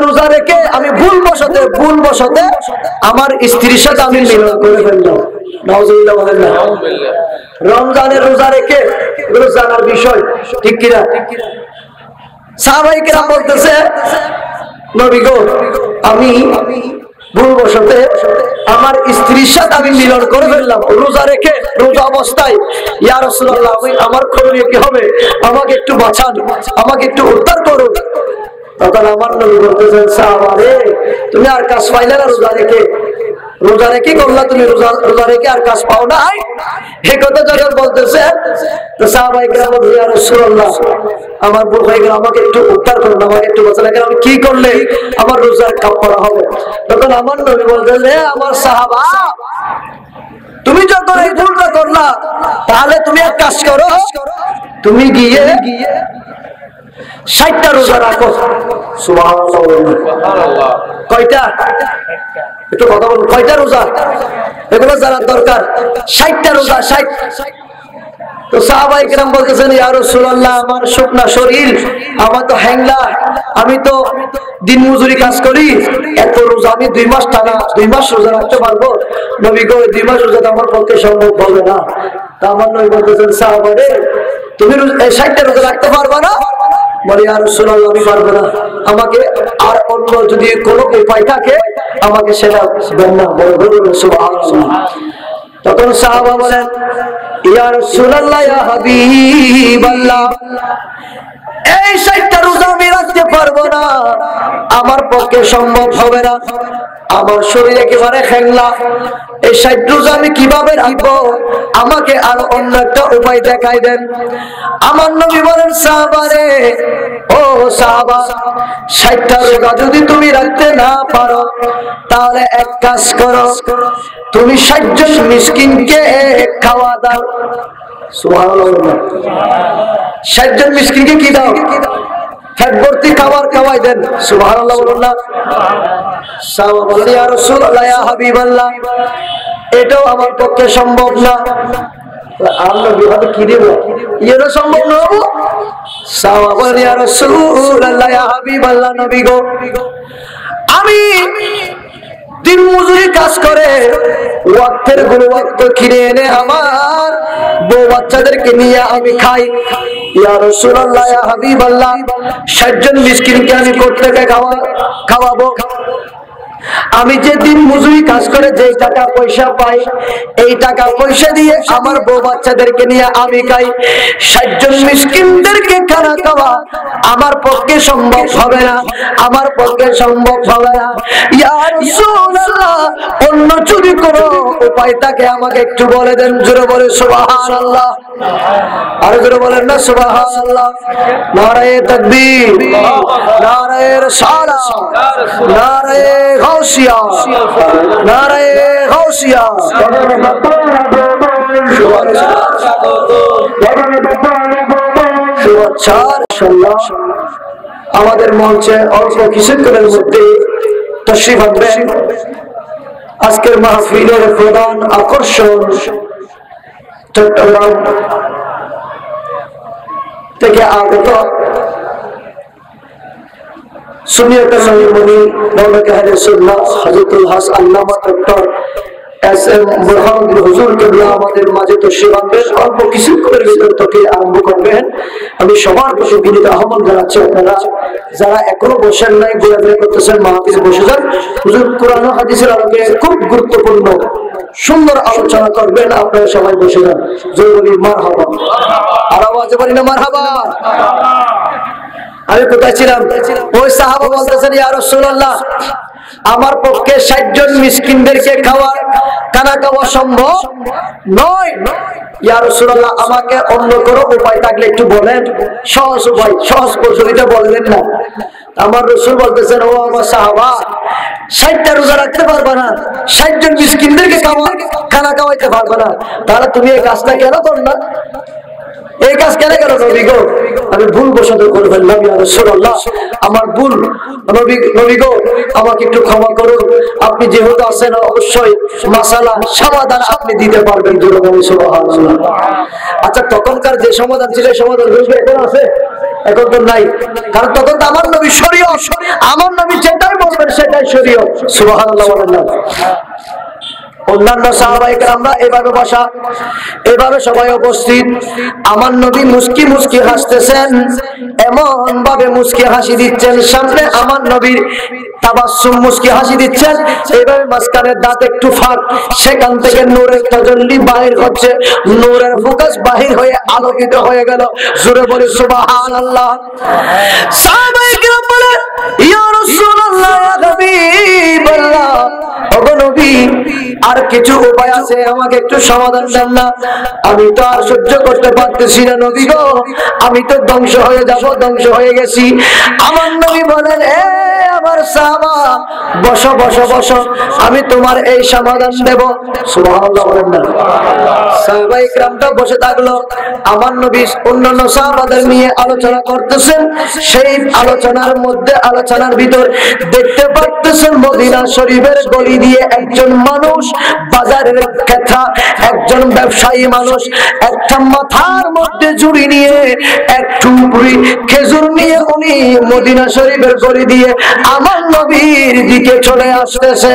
রোজা রেখে আমি ভুলবশতে আমার স্ত্রীর সাথে আমি মিলন করে ফেললাম নাউজুবিল্লাহ বলেন না রমজানের রোজা রেখে এগুলো জানার বিষয় ঠিক কিনা সাহাবায়ে কেরাম বলতেছে নবী গো আমি ভুলবশতে আমার স্ত্রীর সাথে আমি মিলন করে ফেললাম রোজা রেখে রোজা অবস্থায় ইয়া রাসূলুল্লাহ আমার করণীয় কি হবে আমাকে একটু বাঁচান আমাকে একটু উদ্ধার করুন তখন আমার নবী বলতেছেন সাহাবা রে তুমি আর কাজ পাইলে না রোজা রেখে রোজা রেখে করলা তুমি, রোজা রেখে আর কাজ পাও নাই? এই কথা যখন বলতেছে তো সাহাবায়ে কেরাম বললেন, ইয়া রাসূলুল্লাহ আমার ভুল হয়ে গেল, আমাকে একটু উদ্ধার করুন, আমাকে একটু বাঁচান, আমি কি করলে আমার রোজার কাফারা হবে? তখন আমার নবী বললেন, হে আমার সাহাবা, তুমি যখন এই ভুলটা করলা তাহলে তুমি এক কাজ করো, তুমি গিয়ে 60টা রোজা রাখো। সুবহানাল্লাহ। কয়টা? একটু কথা বলুন, কয়টা রোজা? এগুলো জানার দরকার। 60টা রোজা, 60। তো সাহাবায়ে কেরাম বলতেছেন, ইয়া রাসূলুল্লাহ আমার শুকনা শরীর, আমার তো হ্যাংলা, আমি তো দিন মজুরি কাজ করি, এত রোজা আমি 2 মাস টানা 2 মাস রোজা রাখতে পারবো? নবী গো 2 মাস রোজা আমার পক্ষে সম্ভব হবে না। তা আমার নবী বলতেছেন, সাহাবারে তুমি 60টা রোজা রাখতে পারবা না? বলে, ইয়া রাসূলুল্লাহ আমি পারবো না, আমাকে আর অন্য যদি কোনো উপায় থাকে আমাকে সেটা দেন না। বলে সুবহানাল্লাহ। তখন সাহাবা বলেন, ইয়া রাসূলুল্লাহ ইয়া হাবিবাল্লাহ এই 60টা রোজা আমি রাখতে পারবো না, আমার পক্ষে সম্ভব হবে না, আমার শরীর একেবারে হ্যাংলা, এই 60 রোজা আমি কিভাবে রাখবো? আমাকে আর অন্য একটা উপায় দেখাই দেন। আমার নবী বলেন, সাহাবারে, ও সাহাবা 60টা রোজা যদি তুমি রাখতে না পারো তাহলে এক কাজ করো, তুমি 60 জন মিসকিনকে খাওয়া দাও। সুবহানাল্লাহ। 60 জন মিসকিনকে কি দাও? পেট ভর্তি খাবার খাওয়াই দেন। সুবহানাল্লাহ বলুন না। সাহাবা বললেন, ইয়া রাসূলুল্লাহ ইয়া হাবিবাল্লাহ এটাও আমার পক্ষে সম্ভব না। আল্লাহ বিভাগে কি দেব? এটা সম্ভব না। সাহাবা বললেন, ইয়া রাসূলুল্লাহ ইয়া হাবিবাল্লাহ নবী গো আমি দিন মজুরি কাজ করে ওয়াক্তের গুলো ওয়াক্ত কিনে এনে আমার বউ বাচ্চাদেরকে নিয়ে আমি খাই। ইয়া রাসূলুল্লাহ ইয়া হাবিবাল্লাহ 60 জন মিসকিনকে আমি কোথা থেকে খাওয়াবো? আমি যে দিন মজুরি কাজ করে যে টাকা পয়সা পাই এই টাকা পয়সা দিয়ে আমার বউ বাচ্চাদেরকে নিয়ে আমি খাই। 60 জন মিসকিনদেরকে খানা খাওয়া আমার পক্ষে সম্ভব হবে না, আমার পক্ষে সম্ভব হবে না। ইয়া রাসূলুল্লাহ অন্য চুরি করো উপায় থাকে আমাকে একটু বলে দেন। জোরে বলে সুবহানাল্লাহ। আর জোরে বলেন না সুবহানাল্লাহ। নারায়ে তাকবীর, নারায়ে রিসালাত, নারায়ে গাউসিয়া, নারায়ে গাউসিয়া। আমাদের মঞ্চে অল্প কিছুক্ষণের মধ্যে তাশরীফ আনবেন আজকের মাহফিলের প্রধান আকর্ষণ চট্টগ্রাম থেকে আগত সুনিয়তের নবী মাওলানা আহলে সুন্নাহ হযরতুল হাস আল্লামা ডক্টর এস এম বুরহানুদ্দিন হুজুর কেবলা আমাদের মাঝে তাশরীফ আনবেন। অল্প কিছুক্ষণের ভিতর থেকে আরম্ভ করবেন। আমি সবার প্রতি বিনীত আহ্বান জানাচ্ছি, আপনারা যারা এখনো বসেন নাই ঘোরাঘুরি করতেছেন মাহফিলে বসে যান। হুজুর কোরআন ও হাদিসের আলোকে খুব গুরুত্বপূর্ণ সুন্দর আলোচনা করবেন, আপনারা সবাই বসে যান। জয় বলি মারহাবা। আর আওয়াজে বলি না মারহাবা। আমি কোথায় ছিলাম? ওই সাহাবা বলতেছেন, ইয়া রাসূলুল্লাহ আমার পক্ষে 60 জন মিসকিনদেরকে খানা খাওয়া সম্ভব নয়। ইয়া রাসূলুল্লাহ আমাকে অন্য কোনো উপায় থাকলে একটু বলেন, সহজ উপায়, সহজ পদ্ধতিটা বললেন না। আমার রাসূল বলতেছেন, ও আমার সাহাবা 60টা রোজা রাখতে পারবা না, 60 জন মিসকিনদেরকে খানা খাওয়াইতে পারবা না, তাহলে তুমি এই কাজটা কেন করলা? এই কাজ কেন কেন নবী গো? আমি ভুল বশত করে ফেললাম, ইয়া রাসূলুল্লাহ আমার ভুল, নবী গো আমাকে একটু ক্ষমা করুন। আপনি যেহেতু আছেন অবশ্যই মাসালা সমাধান আপনি দিতে পারবেন। সুবহানাল্লাহ। আচ্ছা তখনকার যে সমাধান ছিল সমাধান এখন আছে? এখন তো নাই, কারণ তখন তো আমার নবী শরীয়ত, আমার নবী যেটাই বলবেন সেটাই শরীয়ত। সুবহানাল্লাহ বলেন না। অন্যান্য সাহাবায়ে কেরামরা এভাবে বসা, এভাবে সবাই উপস্থিত, আমার নবী মুস্কি মুস্কি হাসতেছেন, এমন ভাবে মুস্কি হাসি দিচ্ছেন, সামনে আমার নবীর তাবাসসুম মুস্কি হাসি দিচ্ছেন, এইভাবে মাঝখানের দাঁত একটু ফাঁক, সেখান থেকে নূরের তাজাল্লি বাহির হচ্ছে, নূরের ফোকাস বাহির হয়ে আলোকিত হয়ে গেল। জোরে বলি সুবহানাল্লাহ। সাহাবায়ে কেরাম বলে, ইয়া রাসূলুল্লাহ ইয়া হাবিবাল্লাহ, ওগো নবী কিছু উপায় আছে, আমাকে একটু সমাধান দেন না, আমি তো আর সহ্য করতে পারতেছি না নবী গো, আমি তো ধ্বংস হয়ে যাব, ধ্বংস হয়ে গেছি। আমার নবী বলেন, এ আমার সাহাবা, বসো বসো বসো, আমি তোমার এই সমাধান দেব। সুবহানাল্লাহ বলেন না। সাহাবায়ে কিরামটা বসে থাকলো, আমার নবী অন্যান্য সাহাবাদের নিয়ে আলোচনা করতেছেন। সেই আলোচনার মধ্যে, আলোচনার ভিতর দেখতে পারতেছেন মদিনা শরীফের গলি দিয়ে একজন মানুষ, বাজারের ক্রেতা, একজন ব্যবসায়ী মানুষ, একটা মাথার মধ্যে ঝুড়ি নিয়ে, এক টুকরি খেজুর নিয়ে উনি মদিনা শরীফের গলি দিয়ে আমার নবীর দিকে চলে আসতেছে।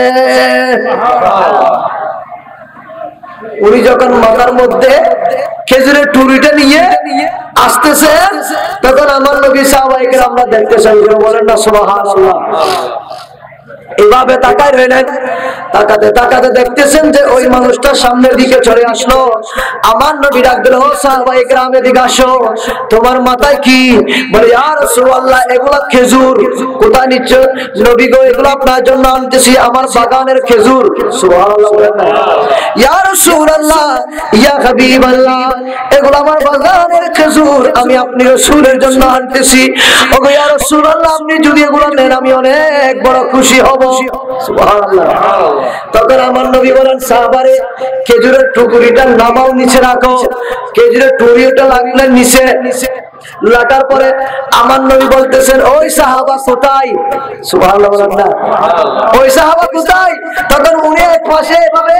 উনি যখন মাথার মধ্যে খেজুরের টুরিটা নিয়ে আসতেছে, তখন আমার নবী সাহাবায়ে কেরামরা দেখতেছেন, বলেন না সুবহানাল্লাহ। এভাবে তাকায় রইলেন, তাকাতে তাকাতে দেখতেছেন যে ওই মানুষটা সামনের দিকে চলে আসলো। আমার নবী ডাক দিল, সাহাবায়ে কেরামের দিকে আসো, তোমার মাথায় কি? বলে, ইয়া রাসূলুল্লাহ, এগুলা খেজুর। কোথায় নিচ্ছ? নবী গো, এগুলো আপনার জন্য আনতেছি, আমার বাগানের খেজুর। সুবহানাল্লাহ বলেন না। ইয়া রাসূলুল্লাহ, ইয়া হাবিবাল্লাহ, এগুলো আমার বাগানের খেজুর, আমি আপনি রাসূলের জন্য আনতেছি। ওগো ইয়া রাসূলুল্লাহ, আপনি যদি এগুলো নেন আমি অনেক বড় খুশি হব। সুবহানাল্লাহ। তখন আমার নবী বলেন, সাহাবারে, খেজুরের টুকরিটা নামাও, নিচে রাখো। খেজুরের টুকরিটা লাগলেন নিচে, লাগার পরে আমার নবী বলতেছেন, ওই সাহাবা কোথায়? সুবহানাল্লাহ বলেন না। ওই সাহাবা কোথায়? তখন উনি এক পাশে এভাবে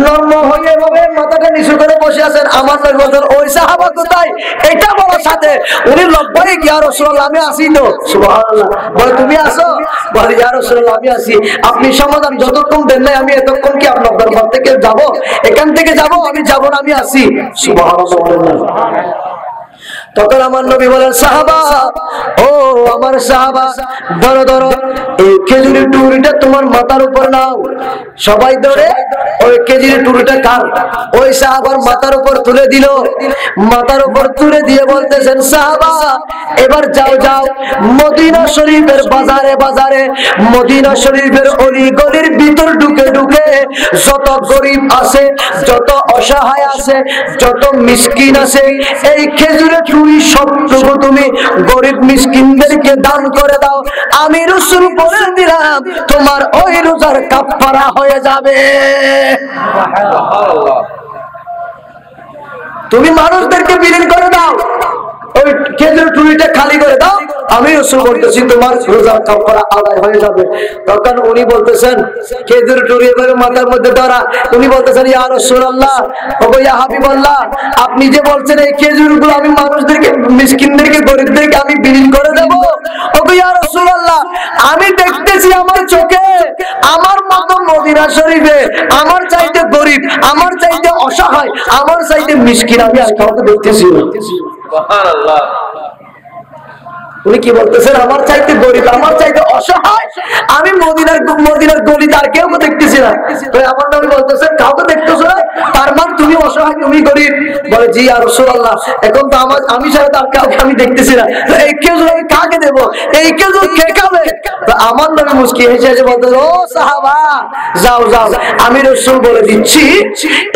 নরম হয়ে এভাবে মাথাটা নিচু করে বসে আছেন। আমার নবী বলতেন, ওই সাহাবা কোথায়? এটা বলার সাথে উনি লব্বাইক ইয়া রাসূলুল্লাহ, আমি আসি তো। সুবহানাল্লাহ। বলে, তুমি আসো? বলে, ইয়া রাসূলুল্লাহ, আমি আসি। আপনি সমাধান যতক্ষণ দেন নাই, আমি এতক্ষণ কি আপনার দরবার থেকে যাব? এখান থেকে যাব? আমি যাব না, আমি আসি। সুবহানাল্লাহ। তখন আমার নবী বলেন, সাহাবা, ও আমার সাহাবা, ধরো ধরো, এই খেজুরের টুকরিটা তোমার মাথার উপর নাও। সবাই ধরে ওই খেজুরের টুকরিটা কার? ওই সাহাবার মাথার উপর তুলে দিল। মাথার উপর তুলে দিয়ে বলতেছেন, সাহাবা, এবার যাও যাও, মদিনা শরীফের বাজারে বাজারে, মদিনা শরীফের অলি গলির ভিতর ঢুকে ঢুকে যত গরিব আছে, যত অসহায় আছে, যত মিসকিন আছে, এই খেজুরের টুকরি সবটুকু তুমি গরিব মিসকিনদেরকে দান করে দাও। আমি রাসূল বলে দিলাম, তোমার ওই রোজার কাফারা হয়ে যাবে। তুমি মানুষদেরকে বিলীন করে দাও, ওই খেজুরের টুকরিটা খালি করে দাও, আমি রাসূল বলতেছি তোমার রোজার কাফারা আদায় হয়ে যাবে। তখন উনি বলতেছেন, খেজুরের টুকরি এভাবে মাথার মধ্যে ধরা, উনি বলতেছেন, ইয়া রাসূলুল্লাহ, ওগো ইয়া হাবিবাল্লাহ, আপনি যে বলছেন এই খেজুরগুলো আমি মানুষদেরকে, মিসকিনদেরকে, গরিবদেরকে আমি বিলীন করে দেব, ওগো ইয়া রাসূলুল্লাহ, আমি দেখতেছি আমার চোখে, আমার মতো মদিনা শরীফে আমার চাইতে গরিব, আমার চাইতে অসহায়, আমার চাইতে মিসকিন আমি আর কাউকে দেখতেছি না। সুবহানাল্লাহ। উনি কি বলতেছেন? আমার চাইতে গরিব, আমার চাইতে অসহায় আমি মদিনার গলিতে আর কেউ দেখতেছি না। আমার নবী বলতেছেন, কাউকে দেখতেছো না, তার মানে তুমি অসহায়, তুমি গরিব। বলে, জি ইয়া রাসূলুল্লাহ, এখন তো আমি ছাড়া তার কাউকে আমি দেখতেছি না, তো এই খেজুর আমি কাকে দেবো? এই খেজুর কে খাবে? আমার নবী মুস্কি হেসে হেসে বলতেন, ও সাহাবা, যাও যাও, আমি রাসূল বলে দিচ্ছি,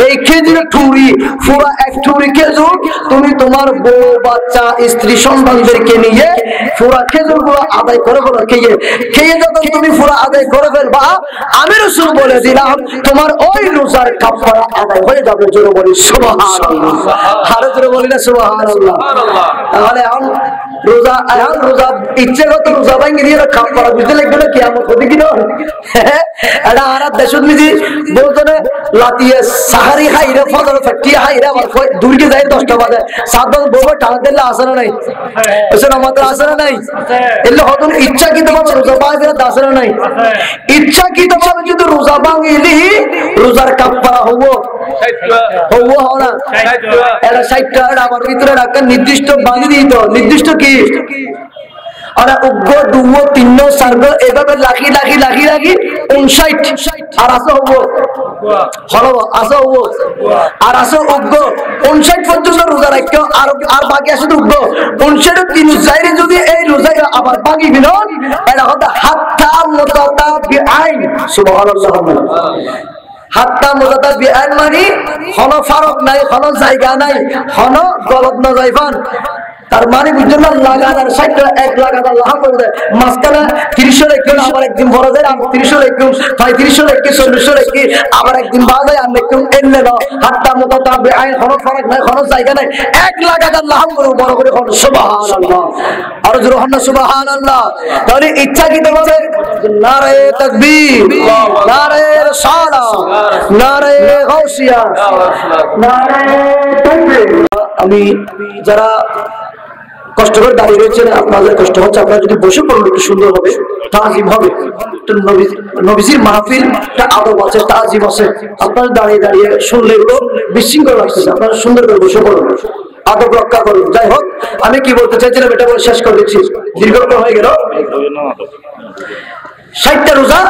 এই খেজুরের টুকরি, পুরো এক টুকরি খেজুর তুমি তোমার বউ, বাচ্চা, স্ত্রী, সন্তানদেরকে নিয়ে পুরা খেজুর গুলো আদায় করে ফেলো। খেয়ে যখন তুমি পুরা আদায় করে ফেলবা, আমি রাসূল বলে দিলাম তোমার ওই রোজার কাফারা আদায় হয়ে যাবে। জোরে বলি সুবহানাল্লাহ। আরো জোরে বলি না সুবহানাল্লাহ। তাহলে রোজা ইচ্ছেগত রোজা ভাঙিয়ে দিয়ে কাফারা বুঝতে লাগবে না, কিয়ামত হবে কি না? এটা আর দেশত মিজি বলতো না, লাতিয়ে সাহারি খাইরে, ফজর ফাটিয়ে খাইরে, আবার দূরকে যাই 10টা বাজে, 7 বাজে বলবো টানা দিলে আসে না নাই? এসে আমাদের আসে না নাই? এলে হয়তো ইচ্ছাকৃতভাবে রোজা ভাঙবে না, আসে না নাই? ইচ্ছাকৃতভাবে যদি রোজা ভাঙিলি রোজার কাফারা হবো না, এটা 60টা, আবার ভিতরে রাখা নির্দিষ্ট বাঁধি দিত। নির্দিষ্ট কি? আর উগ্র দুগ্র তিন্ন সার্গ এভাবে লাখি লাখি লাখি লাখি 59 আর আসো হবো, হলো আসো হবো, আর আসো উগ্র 59 পর্যন্ত রোজা রাখো, আর বাকি আসে উগ্র 59 তিন চাইরে যদি এই রোজা আবার বাকি বিনোদ, এটা হতো হাত্তা মুতাতা বিআইন। সুবহানাল্লাহ। হাত্তা মুতাতাবিআন মানে হন ফারক নাই, হন জায়গা নাই, হন গলত না যাইবান। তার মানে বুঝছেন না, লাগাতার 60টা এক লাগাতার লাহা করে দেয়। মাঝখানে 30 রেখে আবার একদিন বড় যায়, আর 30 রেখে 35 রেখে 40 রেখে আবার একদিন বাড়া যায়, আর একদম এনে দাও। হাত্তা মুতাতাবিআন হন ফারক নাই, হন জায়গা নাই, এক লাগাতার লাহা করে বড় করে হন সুবহানাল্লাহ। আর জোরে হন সুবহানাল্লাহ। তাহলে ইচ্ছাকৃতভাবে নারায়ে তাকবীর, নারায়ে রিসালাত, নারায়ে গাউসিয়া, নারায়ে তাকবীর। আমি যারা কষ্ট করে দাঁড়িয়ে রয়েছেন, আপনাদের কষ্ট হচ্ছে, আপনারা যদি বসে পড়ুন একটু সুন্দর হবে, তাজিম হবে। নবীজির মাহফিল একটা আদব আছে, তাজিম আছে। আপনারা দাঁড়িয়ে দাঁড়িয়ে শুনলে এগুলো বিশৃঙ্খল লাগতেছে, আপনারা সুন্দর করে বসে পড়ুন, আদব রক্ষা করুন। যাই হোক, আমি কি বলতে চাইছিলাম এটা বলে শেষ করে দিচ্ছি, দীর্ঘক্ষণ হয়ে গেল। 60টা রোজা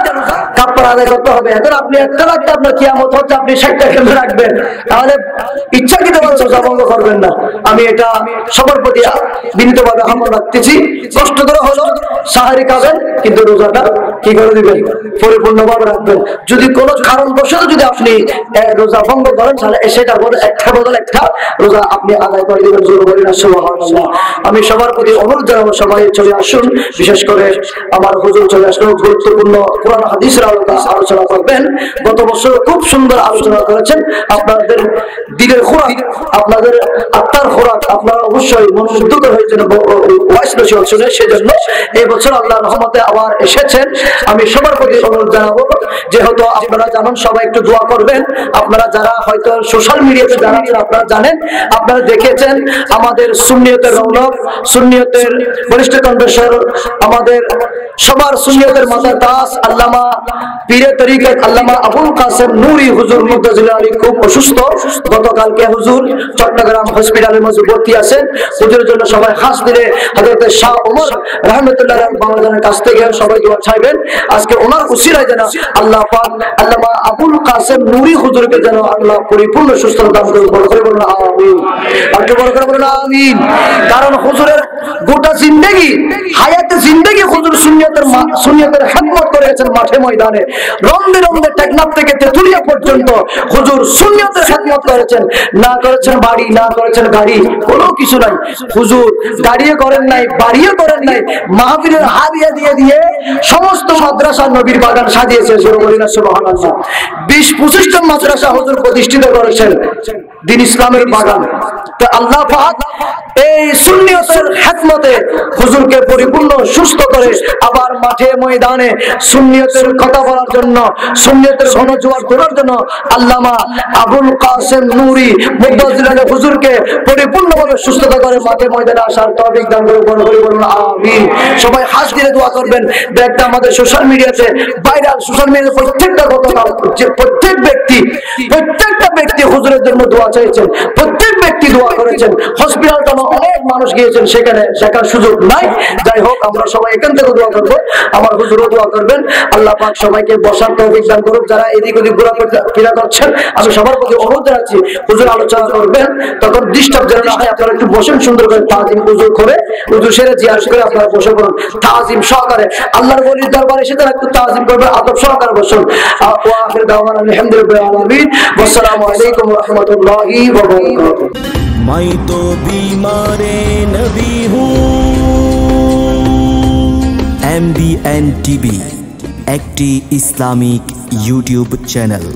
কাফারা আদায় করতে হবে। এখন আপনি একটা রাখতে আপনার কিয়ামত হচ্ছে, আপনি 60টা কেমনে রাখবেন? তাহলে ইচ্ছাকৃতভাবে রোজা ভঙ্গ করবেন না। আমি এটা সবার প্রতি বিনীতভাবে আহ্বান রাখতেছি। কষ্ট করে হলো সাহারি খাবেন, কিন্তু রোজাটা কি করে দিবেন? পরিপূর্ণভাবে রাখবেন। যদি কোনো কারণবশত যদি আপনি রোজা ভঙ্গ করেন, তাহলে সেটার বদলে একটা রোজা আপনি আদায় করে দিবেন। সুবহানাল্লাহ। আমি সবার প্রতি অনুরোধ জানাবো, সবাই চলে আসুন। বিশেষ করে আমার হুজুর চলে আসলো, গুরুত্বপূর্ণ কোরআন হাদিসের আলোচনা করবেন। গত বছর খুব সুন্দর আলোচনা করেছেন। আপনাদের দিলের খোরাক, আপনাদের আত্মার খোরাক, আপনারা অবশ্যই মনোমুগ্ধ হয়েছেন ওয়াইস নসিহত শুনে। সেজন্য এই বছর আল্লাহর রহমতে আবার এসেছেন। আমি সবার প্রতি অনুরোধ জানাবো, যেহেতু আপনারা জানেন, সবাই একটু দোয়া করবেন। আপনারা যারা হয়তো সোশ্যাল মিডিয়াতে যারা আপনারা জানেন, আপনারা দেখেছেন আমাদের সুন্নিয়তের রৌনক, সুন্নিয়তের বরিষ্ঠ কণ্ঠস্বর, আমাদের সবার সুন্নিয়তের মাথা তাজ আল্লামা পীরে তরিকত আল্লামা আবুল কাসেম নূরি হুজুর মুতাজিলা আলী খুব অসুস্থ। গতকালকে হুজুর চট্টগ্রাম হসপিটালের মধ্যে ভর্তি আছেন। হুজুরের জন্য সবাই খাস দিলে হযরত শাহ ওমর রাহমাতুল্লাহ বাবাজানের কাছ থেকে সবাই দোয়া চাইবেন। আজকে ওনার উসিলায় যেন আল্লাহ পাক আল্লামা আবুল কাসেম নূরি হুজুরকে যেন আল্লাহ পরিপূর্ণ সুস্থতা দান করুন। বড় করে বলুন আমিন। আর কি বড় করে বলুন আমিন। কারণ হুজুরের গোটা জিন্দেগি, হায়াতে জিন্দেগি হুজুর সুন্নিয়তের খেদমত করেছেন মাঠে ময়দানে। রমদে রমদে টেকনাফ থেকে তেতুলিয়া পর্যন্ত হুজুর সুন্নিয়তের খেদমত করেছেন। না করেছেন বাড়ি, না করেছেন গাড়ি, কোনো কিছু নাই। হুজুর গাড়িও করেন নাই, বাড়িও করেন নাই, মাহফিলের হাদিয়া দিয়ে দিয়ে সমস্ত মাদ্রাসা নবীর বাগান সাজিয়েছে। সুবহানাল্লাহ। 20-25 জন মাদ্রাসা হুজুর প্রতিষ্ঠিত করেছেন, দিন ইসলামের বাগান। তো আল্লাহ পাক এই সুন্নিয়তের খেদমতে হুজুরকে পরিপূর্ণ সুস্থ করে আবার মাঠে ময়দানে সুন্নিয়তের কথা বলার জন্য, সুন্নিয়তের ঘনজোয়ার তোলার জন্য আল্লামা আবুল কাসেম নূরি মুতাজিলা আলী হুজুরকে পরিপূর্ণভাবে সুস্থতা করে মাঠে ময়দানে আসার তৌফিক দান করে। বলুন আমিন। সবাই হাত দিয়ে দোয়া করবেন। দেখতে আমাদের সোশ্যাল মিডিয়াতে ভাইরাল, সোশ্যাল মিডিয়াতে প্রত্যেকটা গতকাল প্রত্যেকটা ব্যক্তি হুজুরের জন্য দোয়া চাইছেন, প্রত্যেক ব্যক্তি দোয়া করেছেন। হসপিটালটা অনেক মানুষ গিয়েছেন, সেখানে দেখার সুযোগ নাই। যাই হোক, আমরা সবাই এখান থেকে দোয়া করবো, আমার হুজুরও দোয়া করবেন। আল্লাহ পাক সবাইকে বসার তৌফিক দান করুক। যারা এদিক ওদিক ঘোরাফেরা করছেন, আমি সবার প্রতি অনুরোধ জানাচ্ছি, হুজুর আলোচনা করবেন, তখন ডিস্টার্ব যেন না হয়। আপনারা একটু বসেন সুন্দর করে, তাজিম হুজুর করে, হুজুর সেরে জিয়ারত করে আপনারা বসে পড়ুন তাজিম সহকারে। আল্লাহর ওলির দরবারে এসে তারা একটু তাজিম করবেন, আদব সহকারে বসুন। ওয়া আখির দাওয়ানা আলহামদুলিল্লাহি রাব্বিল আলামিন। আসসালামু আলাইকুম ওয়া রাহমাতুল্লাহি ওয়া বারাকাতুহু। मैं तो बीमारे नबी हूँ। MBN TV একটি ইসলামিক ইউটিউব চ্যানেল।